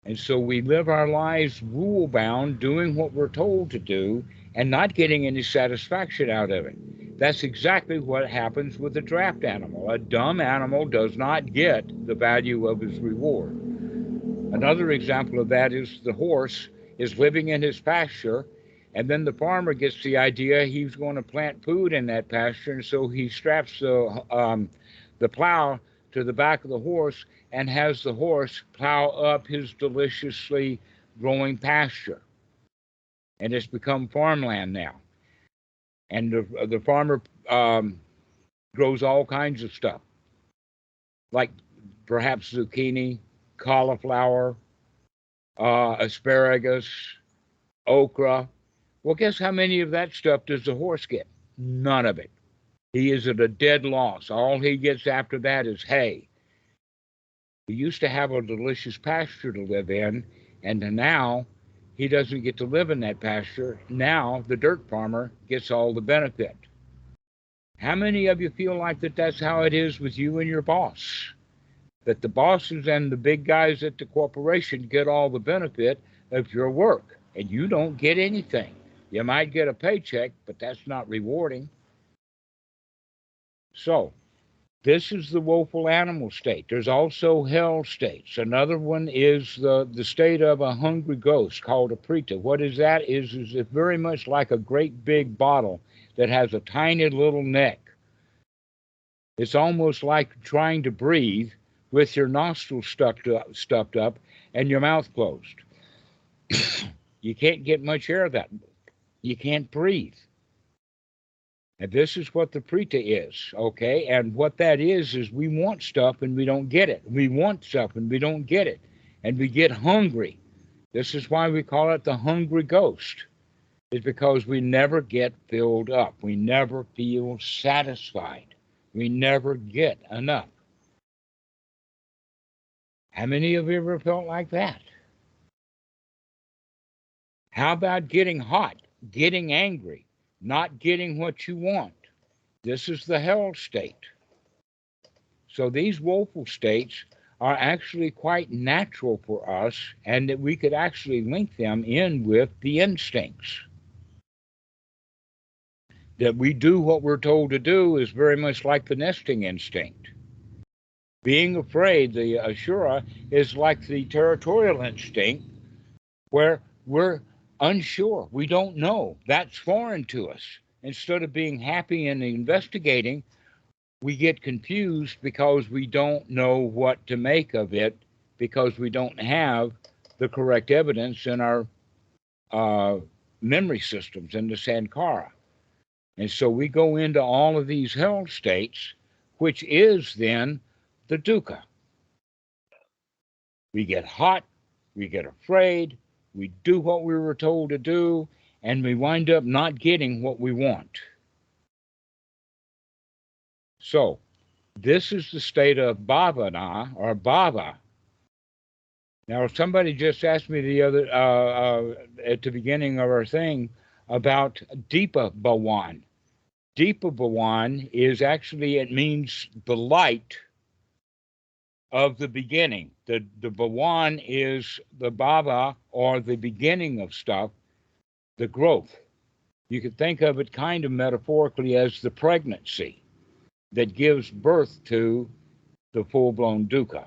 Speaker 1: And so we live our lives rule-bound, doing what we're told to do, and not getting any satisfaction out of it. That's exactly what happens with a draft animal. A dumb animal does not get the value of his reward. Another example of that is the horse is living in his pasture, and then the farmer gets the idea he's going to plant food in that pasture, and so he straps the plow to the back of the horse and has the horse plow up his deliciously growing pasture. And it's become farmland now. And the farmer grows all kinds of stuff, like perhaps zucchini, cauliflower, asparagus, okra. Well, guess how many of that stuff does the horse get? None of it. He is at a dead loss. All he gets after that is hay. He used to have a delicious pasture to live in, and now he doesn't get to live in that pasture. Now the dirt farmer gets all the benefit. How many of you feel like that's how it is with you and your boss? That the bosses and the big guys at the corporation get all the benefit of your work, and you don't get anything. You might get a paycheck, but that's not rewarding. So this is the woeful animal state. There's also hell states. Another one is the state of a hungry ghost called a preta. What is that? Is it very much like a great big bottle that has a tiny little neck. It's almost like trying to breathe with your nostrils stuffed up and your mouth closed. You can't get much air that. You can't breathe. And this is what the prita is, okay? And what that is we want stuff and we don't get it. We want stuff and we don't get it. And we get hungry. This is why we call it the hungry ghost. It's because we never get filled up. We never feel satisfied. We never get enough. How many of you ever felt like that? How about getting hot, getting angry, not getting what you want? This is the hell state. So these woeful states are actually quite natural for us, and that we could actually link them in with the instincts. That we do what we're told to do is very much like the nesting instinct. Being afraid, the Ashura, is like the territorial instinct, where we're unsure. We don't know. That's foreign to us. Instead of being happy and investigating, we get confused because we don't know what to make of it, because we don't have the correct evidence in our memory systems in the Sankara. And so we go into all of these hell states, which is then the dukkha. We get hot, we get afraid, we do what we were told to do, and we wind up not getting what we want. So, this is the state of bhavana, or bhava. Now, somebody just asked me the other at the beginning of our thing about Deepa Bhawan. Deepa Bhawan is actually, it means the light of the beginning. The Bhawan is the bhava, or the beginning of stuff, the growth. You could think of it kind of metaphorically as the pregnancy that gives birth to the full-blown dukkha.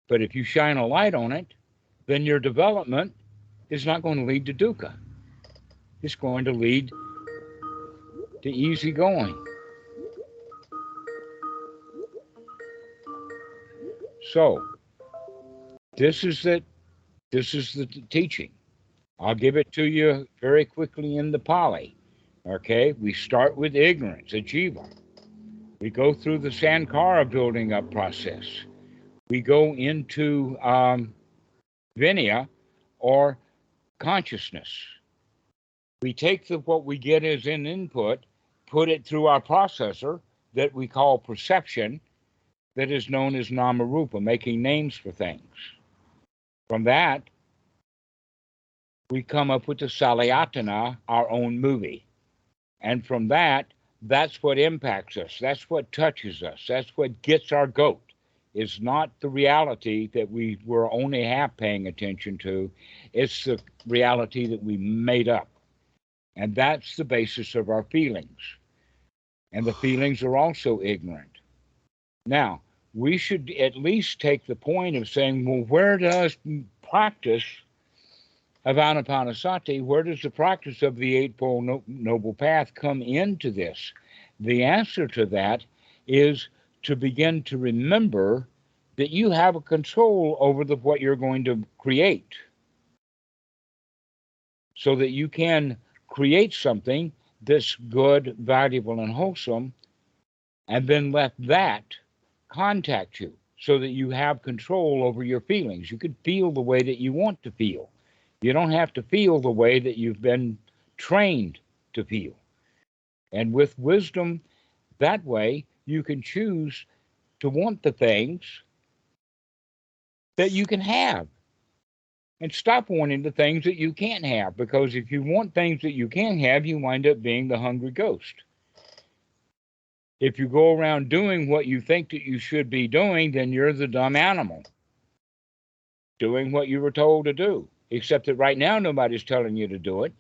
Speaker 1: But if you shine a light on it, then your development is not going to lead to dukkha. It's going to lead to easy going. So, this is the teaching. I'll give it to you very quickly in the Pali. Okay, we start with ignorance, a jiva. We go through the Sankara building up process. We go into vinaya, or consciousness. We take what we get as an input, put it through our processor that we call perception, that is known as Namarupa, making names for things. From that, we come up with the Salayatana, our own movie. And from that, that's what impacts us. That's what touches us. That's what gets our goat. It's not the reality that we were only half paying attention to. It's the reality that we made up. And that's the basis of our feelings. And the feelings are also ignorant. Now, we should at least take the point of saying, well, where does practice of Anapanasati, where does the practice of the Eightfold Noble Path come into this? The answer to that is to begin to remember that you have a control over what you're going to create, so that you can create something that's good, valuable, and wholesome, and then let that contact you so that you have control over your feelings. You can feel the way that you want to feel. You don't have to feel the way that you've been trained to feel. And with wisdom, that way, you can choose to want the things that you can have, and stop wanting the things that you can't have, because if you want things that you can't have, you wind up being the hungry ghost. If you go around doing what you think that you should be doing, then you're the dumb animal, doing what you were told to do, except that right now nobody's telling you to do it.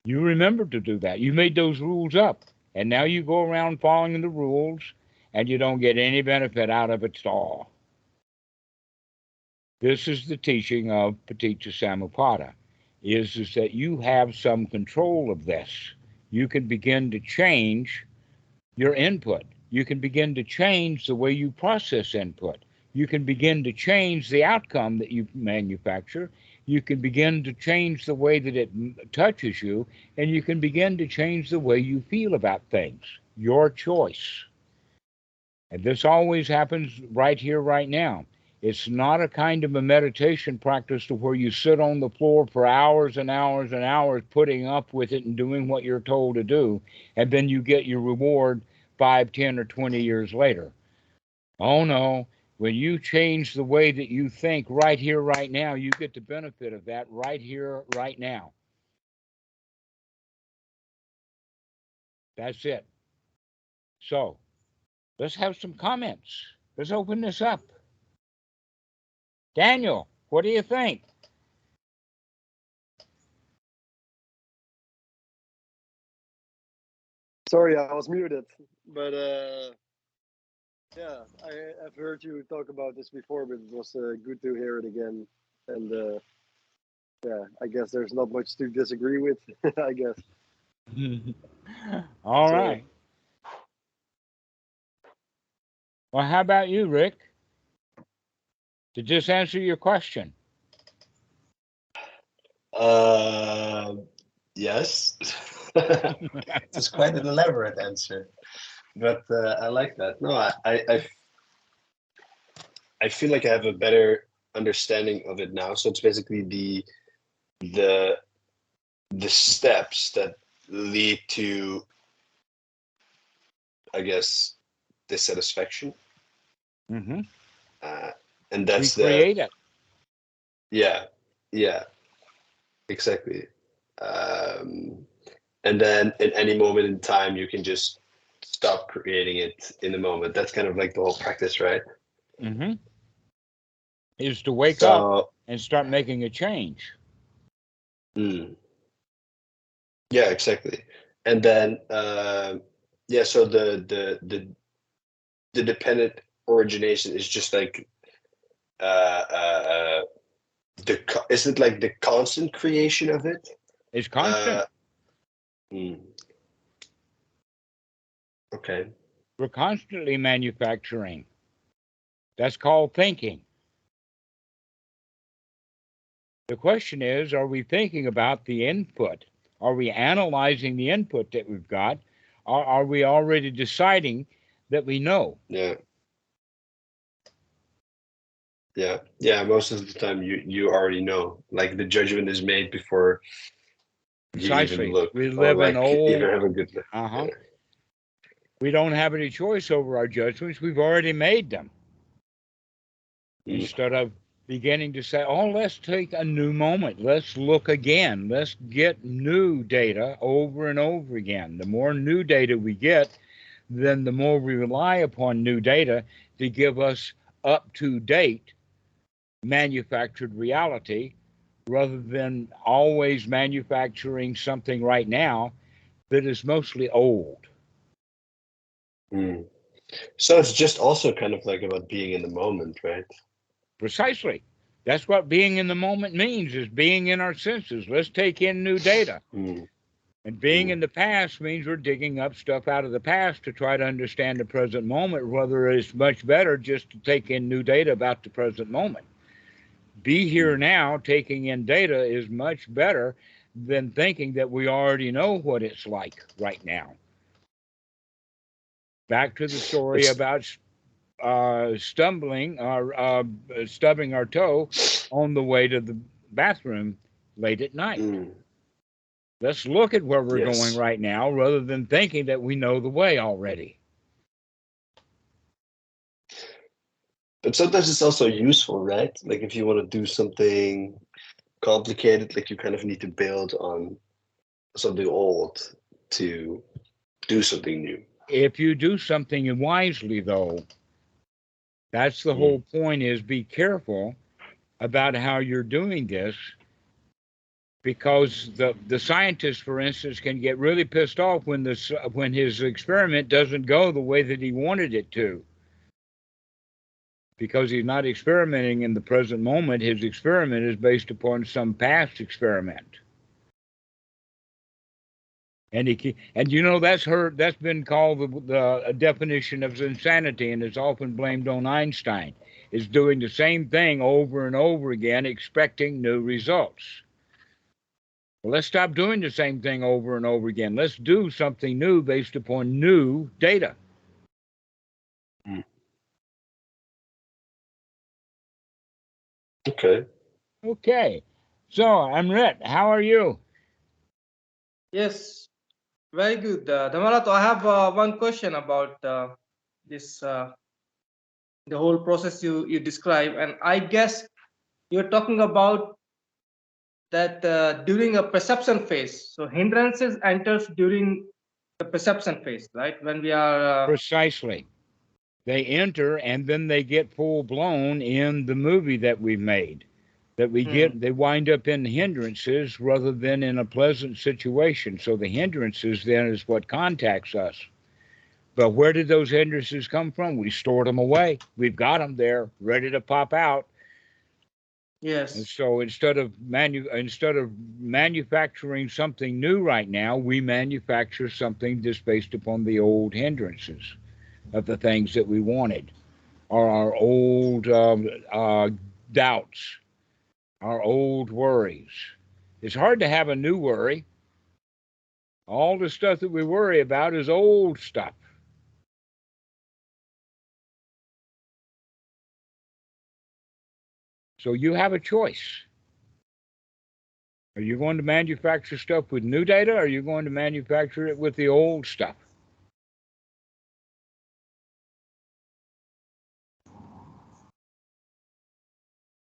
Speaker 1: You remember to do that. You made those rules up, and now you go around following the rules, and you don't get any benefit out of it at all. This is the teaching of Paticca Samuppada. is that you have some control of this. You can begin to change your input. You can begin to change the way you process input. You can begin to change the outcome that you manufacture. You can begin to change the way that it touches you, and you can begin to change the way you feel about things. Your choice. And this always happens right here, right now. It's not a kind of a meditation practice to where you sit on the floor for hours and hours and hours putting up with it and doing what you're told to do, and then you get your reward 5, 10, or 20 years later. Oh no, when you change the way that you think right here, right now, you get the benefit of that right here, right now. That's it. So, let's have some comments. Let's open this up. Daniel, what do you think?
Speaker 3: Sorry, I was muted, but yeah, I've heard you talk about this before, but it was good to hear it again. And yeah, I guess there's not much to disagree with, I guess.
Speaker 1: All right. Well, how about you, Rick? Did this answer your question?
Speaker 4: Yes. It's quite an elaborate answer, but I like that. No, I feel like I have a better understanding of it now. So it's basically the steps that lead to, I guess, dissatisfaction.
Speaker 1: Mm-hmm.
Speaker 4: And that's
Speaker 1: we create it.
Speaker 4: Yeah, exactly. And then at any moment in time, you can just stop creating it in the moment. That's kind of like the whole practice, right?
Speaker 1: Mm-hmm. Is to wake up and start making a change.
Speaker 4: Yeah, exactly. And then so the dependent origination is just like is it like the constant creation of it?
Speaker 1: It's constant.
Speaker 4: Okay.
Speaker 1: We're constantly manufacturing. That's called thinking. The question is, are we thinking about the input? Are we analyzing the input that we've got? Or are we already deciding that we know?
Speaker 4: Yeah. Most of the time you already know. Like the judgment is made before
Speaker 1: Precisely.
Speaker 4: you even look.
Speaker 1: We live in
Speaker 4: even have a good look.
Speaker 1: Uh-huh. Yeah. We don't have any choice over our judgments. We've already made them. Instead of beginning to say, oh, let's take a new moment. Let's look again. Let's get new data over and over again. The more new data we get, then the more we rely upon new data to give us up-to-date manufactured reality, rather than always manufacturing something right now that is mostly old.
Speaker 4: So it's just also kind of like about being in the moment, right?
Speaker 1: Precisely. That's what being in the moment means, is being in our senses. Let's take in new data. And being in the past means we're digging up stuff out of the past to try to understand the present moment, whether it's much better just to take in new data about the present moment. Be here now, taking in data is much better than thinking that we already know what it's like right now. Back to the story about stumbling or stubbing our toe on the way to the bathroom late at night. Let's look at where we're going right now rather than thinking that we know the way already.
Speaker 4: But sometimes it's also useful, right? Like if you want to do something complicated, like you kind of need to build on something old to do something new.
Speaker 1: If you do something wisely, though, that's the whole point, is be careful about how you're doing this, because the scientist, for instance, can get really pissed off when his experiment doesn't go the way that he wanted it to. because he's not experimenting in the present moment. His experiment is based upon some past experiment. And that's been called the definition of insanity, and it's often blamed on Einstein. Is doing the same thing over and over again, expecting new results. Well, let's stop doing the same thing over and over again. Let's do something new based upon new data.
Speaker 4: Okay.
Speaker 1: Okay. So, Amrit, how are you?
Speaker 5: Yes, very good. Dhammarato, I have one question about this the whole process you describe, and I guess you're talking about that during a perception phase. So hindrances enters during the perception phase, right? When we are
Speaker 1: Precisely. They enter and then they get full blown in the movie that we've made. That they wind up in hindrances rather than in a pleasant situation. So the hindrances then is what contacts us. But where did those hindrances come from? We stored them away. We've got them there, ready to pop out.
Speaker 5: yes.
Speaker 1: And so instead of manufacturing something new right now, we manufacture something just based upon the old hindrances of the things that we wanted, or our old doubts, our old worries. It's hard to have a new worry. All the stuff that we worry about is old stuff. So you have a choice. Are you going to manufacture stuff with new data, or are you going to manufacture it with the old stuff?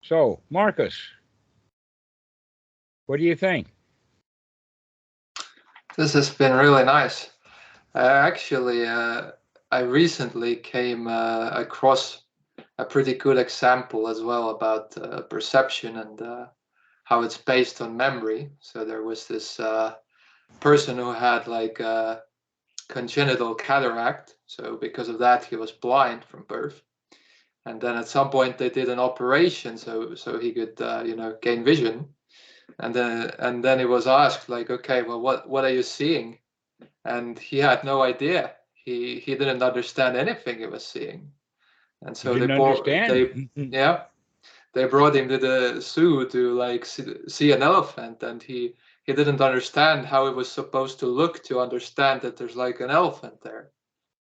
Speaker 1: So, Marcus, what do you think?
Speaker 2: This has been really nice. Actually, I recently came across a pretty good example as well about perception and how it's based on memory. So there was this person who had like a congenital cataract. So because of that, he was blind from birth. And then at some point they did an operation so he could gain vision. And then he was asked like, okay, well, what are you seeing? And he had no idea. He didn't understand anything he was seeing. And so they brought him to the zoo to like see an elephant, and he didn't understand how it was supposed to look to understand that there's like an elephant there.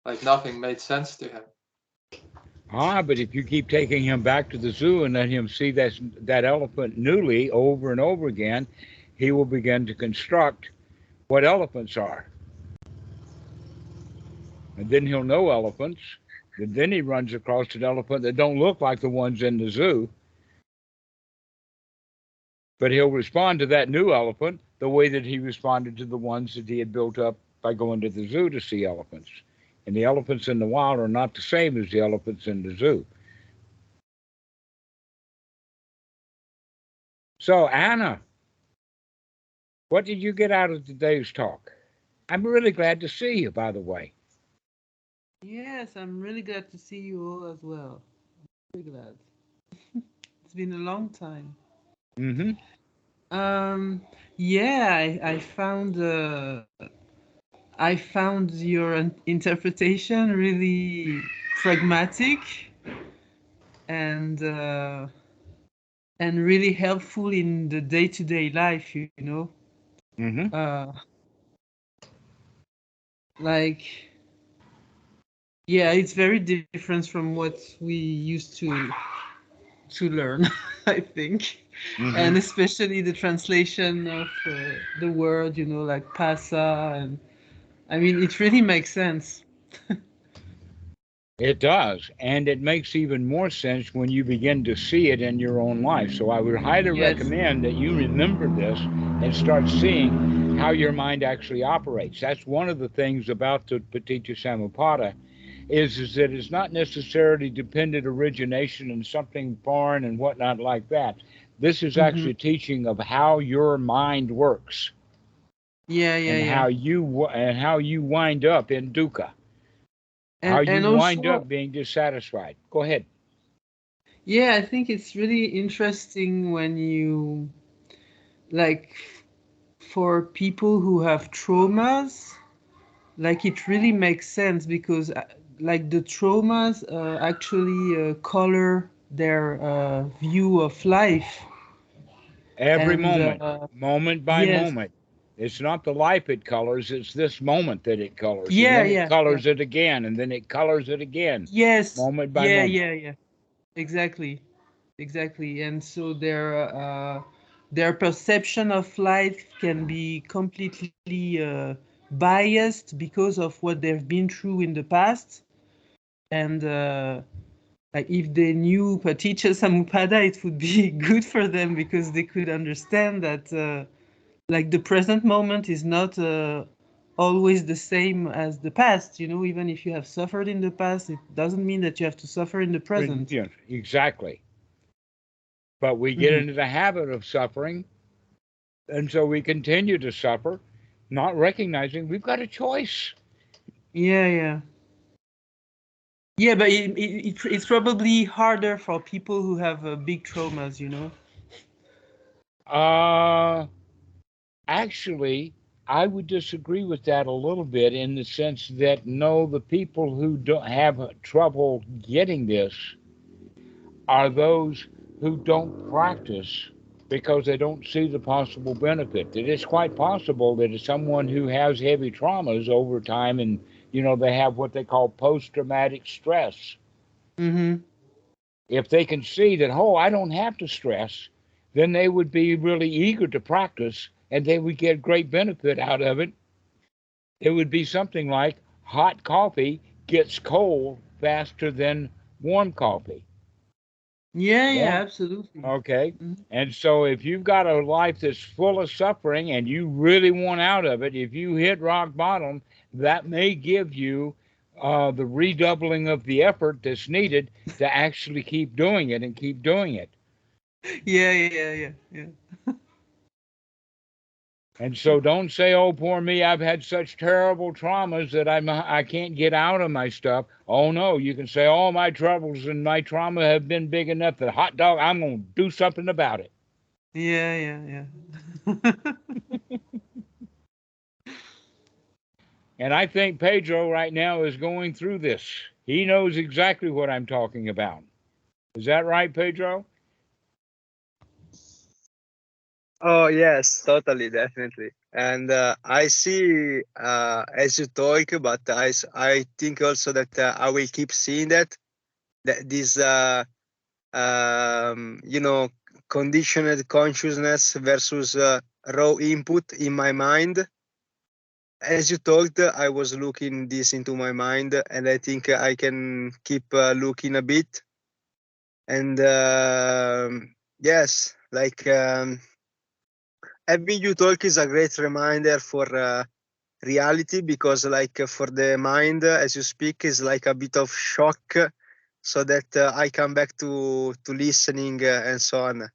Speaker 2: Like nothing made sense to him.
Speaker 1: But if you keep taking him back to the zoo and let him see that elephant newly over and over again, he will begin to construct what elephants are. And then he'll know elephants. And then he runs across an elephant that don't look like the ones in the zoo. But he'll respond to that new elephant the way that he responded to the ones that he had built up by going to the zoo to see elephants. And the elephants in the wild are not the same as the elephants in the zoo. So, Anna, what did you get out of today's talk? I'm really glad to see you, by the way.
Speaker 6: Yes, I'm really glad to see you all as well. I'm really glad. It's been a long time.
Speaker 1: Mm-hmm.
Speaker 6: Yeah, I found your interpretation really pragmatic and really helpful in the day-to-day life, you know.
Speaker 1: Mm-hmm.
Speaker 6: Yeah, it's very different from what we used to learn, I think.
Speaker 1: Mm-hmm.
Speaker 6: And especially the translation of the word, you know, like pasa, and I mean, it really makes sense.
Speaker 1: It does. And it makes even more sense when you begin to see it in your own life. So I would highly recommend that you remember this and start seeing how your mind actually operates. That's one of the things about the Paticca Samuppada is that it's not necessarily dependent origination and something foreign and whatnot like that. This is actually teaching of how your mind works. And how you wind up in dukkha. How you wind up being dissatisfied. Go ahead.
Speaker 6: Yeah, I think it's really interesting when you, like, for people who have traumas, like it really makes sense because like the traumas actually color their view of life.
Speaker 1: Every
Speaker 6: And
Speaker 1: moment, moment by
Speaker 6: yes,
Speaker 1: moment. It's not the life it colors, it's this moment that it colors. And
Speaker 6: yeah,
Speaker 1: then it
Speaker 6: yeah, yeah,
Speaker 1: colors it again, and then it colors it again,
Speaker 6: yes,
Speaker 1: moment by
Speaker 6: yeah,
Speaker 1: moment.
Speaker 6: yeah, yeah, exactly, exactly. And so their perception of life can be completely biased because of what they've been through in the past. And like if they knew Paticca Samuppada, it would be good for them because they could understand that like the present moment is not always the same as the past. You know, even if you have suffered in the past, it doesn't mean that you have to suffer in the present.
Speaker 1: Yes, exactly. But we get
Speaker 6: Mhm.
Speaker 1: into the habit of suffering, and so we continue to suffer, not recognizing we've got a choice.
Speaker 6: Yeah, yeah. Yeah, but it's probably harder for people who have big traumas, you know?
Speaker 1: Uh, Actually, I would disagree with that a little bit in the sense that no, the people who don't have trouble getting this are those who don't practice because they don't see the possible benefit. That it's quite possible that someone who has heavy traumas over time and they have what they call post-traumatic stress.
Speaker 6: Mm-hmm.
Speaker 1: If they can see that, oh, I don't have to stress, then they would be really eager to practice and they would get great benefit out of it. It would be something like hot coffee gets cold faster than warm coffee.
Speaker 6: Yeah, yeah,
Speaker 1: Warm,
Speaker 6: absolutely.
Speaker 1: okay.
Speaker 6: Mhm.
Speaker 1: And so if you've got a life that's full of suffering and you really want out of it, if you hit rock bottom, that may give you the redoubling of the effort that's needed to actually keep doing it and keep doing it.
Speaker 6: Yeah, yeah, yeah, yeah.
Speaker 1: And so don't say, "Oh, poor me, I've had such terrible traumas that I can't get out of my stuff." Oh no, you can say, "All my troubles and my trauma have been big enough that hot dog, I'm going to do something about it."
Speaker 6: Yeah, yeah, yeah.
Speaker 1: And I think Pedro right now is going through this. He knows exactly what I'm talking about. Is that right, Pedro?
Speaker 7: Oh, yes, totally, definitely. And I see as you talk, but I think also that I will keep seeing that this, you know, conditioned consciousness versus raw input in my mind. As you talked, I was looking this into my mind, and I think I can keep looking a bit. And yes, like having you talk is a great reminder for reality because, like, for the mind, as you speak, is like a bit of shock, so that I come back to listening and so on.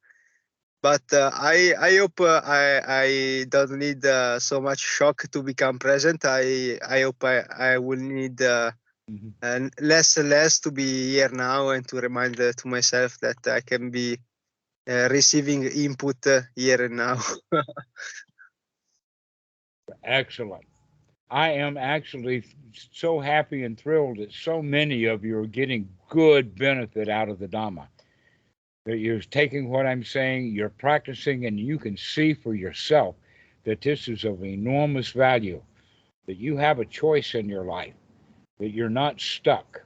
Speaker 7: But I hope I don't need so much shock to become present. I hope I will need
Speaker 1: Mhm.
Speaker 7: less and less to be here now and to remind to myself that I can be receiving input here and now.
Speaker 1: Excellent. I am actually so happy and thrilled that so many of you are getting good benefit out of the Dhamma. That you're taking what I'm saying, you're practicing, and you can see for yourself that this is of enormous value, that you have a choice in your life, that you're not stuck.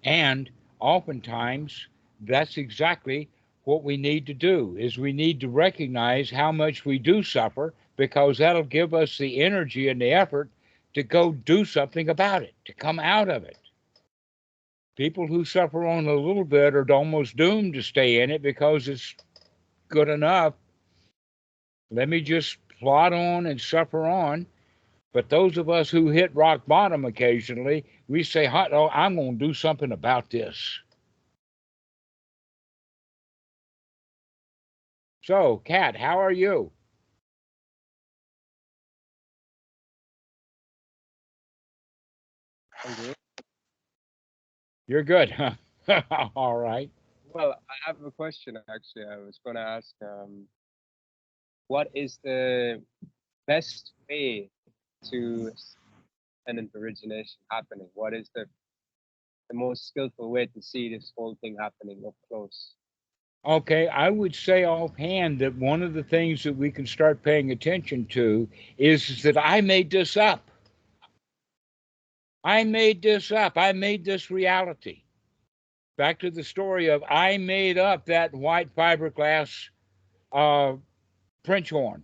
Speaker 1: And oftentimes, that's exactly what we need to do is we need to recognize how much we do suffer because that'll give us the energy and the effort to go do something about it, to come out of it. People who suffer on a little bit are almost doomed to stay in it because it's good enough. Let me just plod on and suffer on. But those of us who hit rock bottom occasionally, we say, oh, I'm going to do something about this. So, Kat, how are you?
Speaker 3: I'm good.
Speaker 1: You're good, huh? All right.
Speaker 8: Well, I have a question actually. I was going to ask, what is the best way to an origination happening? What is the most skillful way to see this whole thing happening up close?
Speaker 1: Okay, I would say offhand that one of the things that we can start paying attention to is that I made this up. I made this up. I made this reality. Back to the story of I made up that white fiberglass French horn.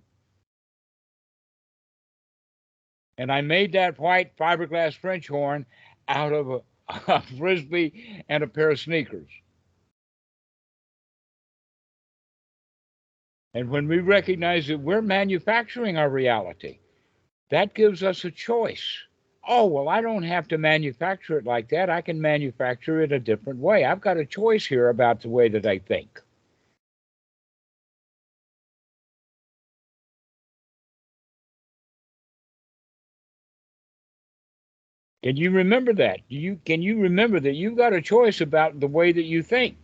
Speaker 1: And I made that white fiberglass French horn out of a frisbee and a pair of sneakers. And when we recognize that we're manufacturing our reality, that gives us a choice. Oh, well, I don't have to manufacture it like that. I can manufacture it a different way. I've got a choice here about the way that I think. Can you remember that? Can you remember that you've got a choice about the way that you think?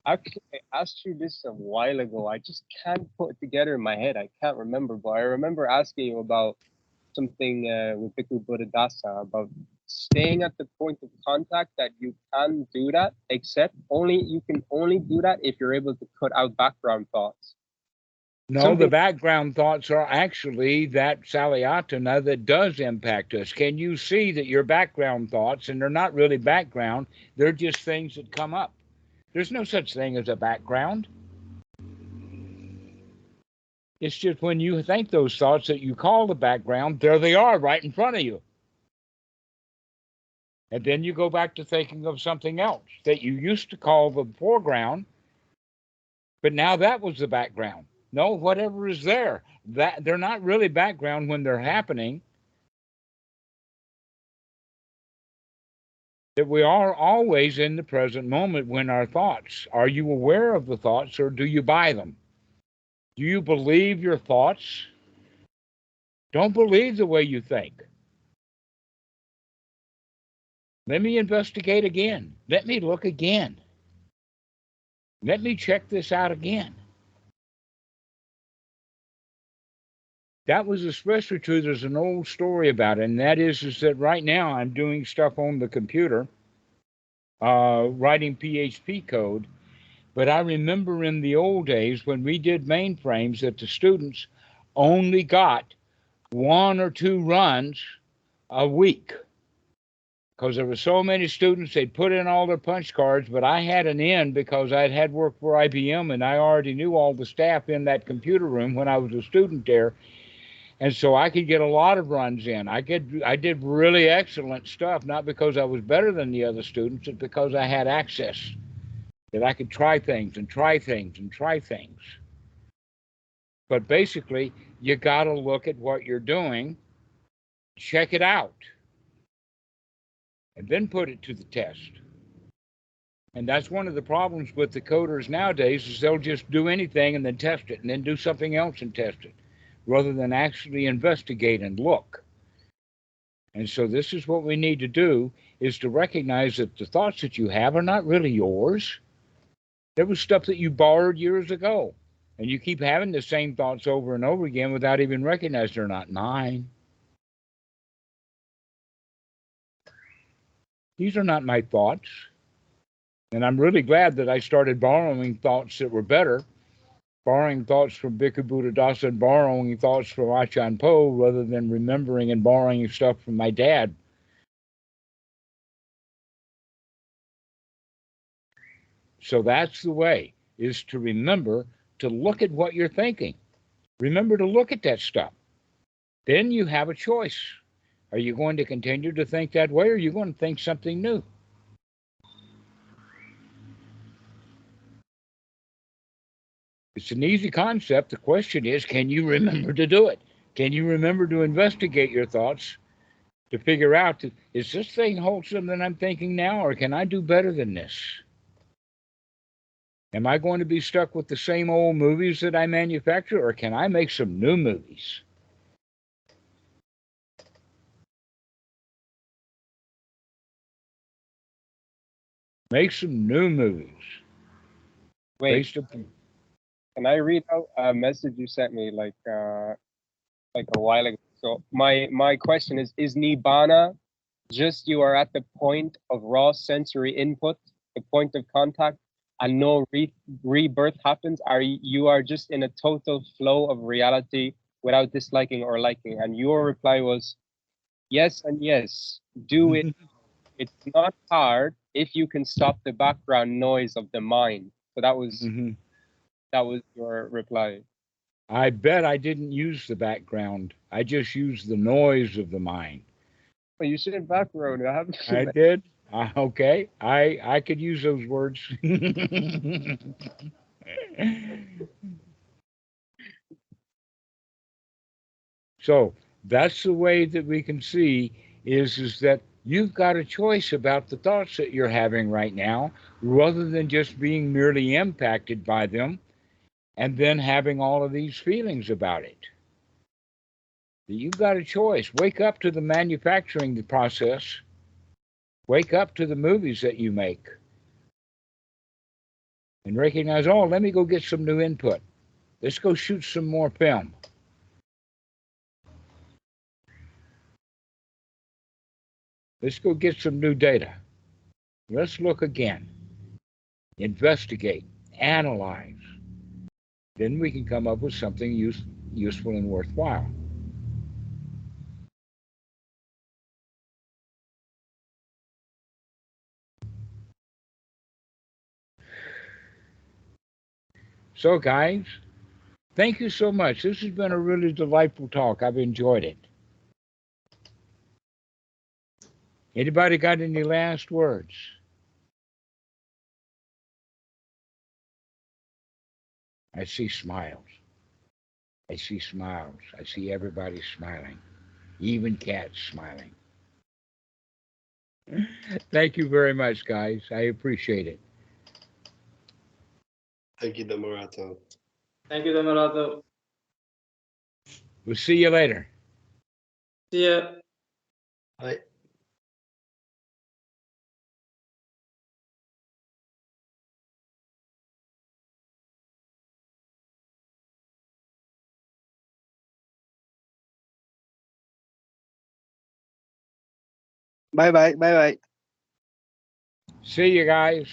Speaker 8: Actually, I asked you this a while ago. I just can't put it together in my head. I can't remember, but I remember asking you about something with Bhikkhu Buddhadasa about staying at the point of contact, that you can do that, except you can only do that if you're able to cut out background thoughts.
Speaker 1: No, the background thoughts are actually that Salayatana that does impact us. Can you see that your background thoughts, and they're not really background, they're just things that come up. There's no such thing as a background. It's just when you think those thoughts that you call the background, there they are right in front of you. And then you go back to thinking of something else that you used to call the foreground, but now that was the background. No, whatever is there, that they're not really background when they're happening. That we are always in the present moment when our thoughts. Are you aware of the thoughts, or do you buy them? Do you believe your thoughts? Don't believe the way you think. Let me investigate again. Let me look again. Let me check this out again. That was especially true. There's an old story about it, and that is that right now I'm doing stuff on the computer, writing PHP code. But I remember in the old days when we did mainframes that the students only got 1 or 2 runs a week because there were so many students. They'd put in all their punch cards, but I had an in because I'd had work for IBM and I already knew all the staff in that computer room when I was a student there. And so I could get a lot of runs in. I did really excellent stuff, not because I was better than the other students, but because I had access, that I could try things and try things and try things. But basically, you got to look at what you're doing, check it out, and then put it to the test. And that's one of the problems with the coders nowadays is they'll just do anything and then test it and then do something else and test it, rather than actually investigate and look. And so this is what we need to do, is to recognize that the thoughts that you have are not really yours. There was stuff that you borrowed years ago, and you keep having the same thoughts over and over again without even recognizing they're not mine. These are not my thoughts. And I'm really glad that I started borrowing thoughts that were better, borrowing thoughts from Bhikkhu Buddhadasa and borrowing thoughts from Achan Po, rather than remembering and borrowing stuff from my dad. So that's the way, is to remember to look at what you're thinking. Remember to look at that stuff. Then you have a choice. Are you going to continue to think that way, or are you going to think something new? It's an easy concept. The question is, can you remember to do it? Can you remember to investigate your thoughts to figure out, is this thing wholesome that I'm thinking now, or can I do better than this? Am I going to be stuck with the same old movies that I manufacture, or can I make some new movies? Make some new movies.
Speaker 8: Wait,
Speaker 1: Based upon,
Speaker 8: can I read out a message you sent me like a while ago? So my question is Nibbana just you are at the point of raw sensory input, the point of contact, and no rebirth happens? You are just in a total flow of reality without disliking or liking? And your reply was yes and yes. Do it. It's not hard if you can stop the background noise of the mind. So that was your reply.
Speaker 1: I bet I didn't use the background. I just used the noise of the mind.
Speaker 8: Well, you should have background. I haven't.
Speaker 1: I did. Okay. I could use those words. So that's the way that we can see is that you've got a choice about the thoughts that you're having right now, rather than just being merely impacted by them and then having all of these feelings about it. You've got a choice. Wake up to the manufacturing process. Wake up to the movies that you make. And recognize, oh, let me go get some new input. Let's go shoot some more film. Let's go get some new data. Let's look again. Investigate. Analyze. Then we can come up with something useful and worthwhile. So, guys, thank you so much. This has been a really delightful talk. I've enjoyed it. Anybody got any last words? I see smiles. I see smiles. I see everybody smiling, even cats smiling. Thank you very much, guys. I appreciate it.
Speaker 4: Thank you, Dhammarato.
Speaker 5: Thank you, Dhammarato.
Speaker 1: We'll see you later.
Speaker 5: See ya.
Speaker 4: Bye.
Speaker 7: Bye bye. Bye bye.
Speaker 1: See you guys.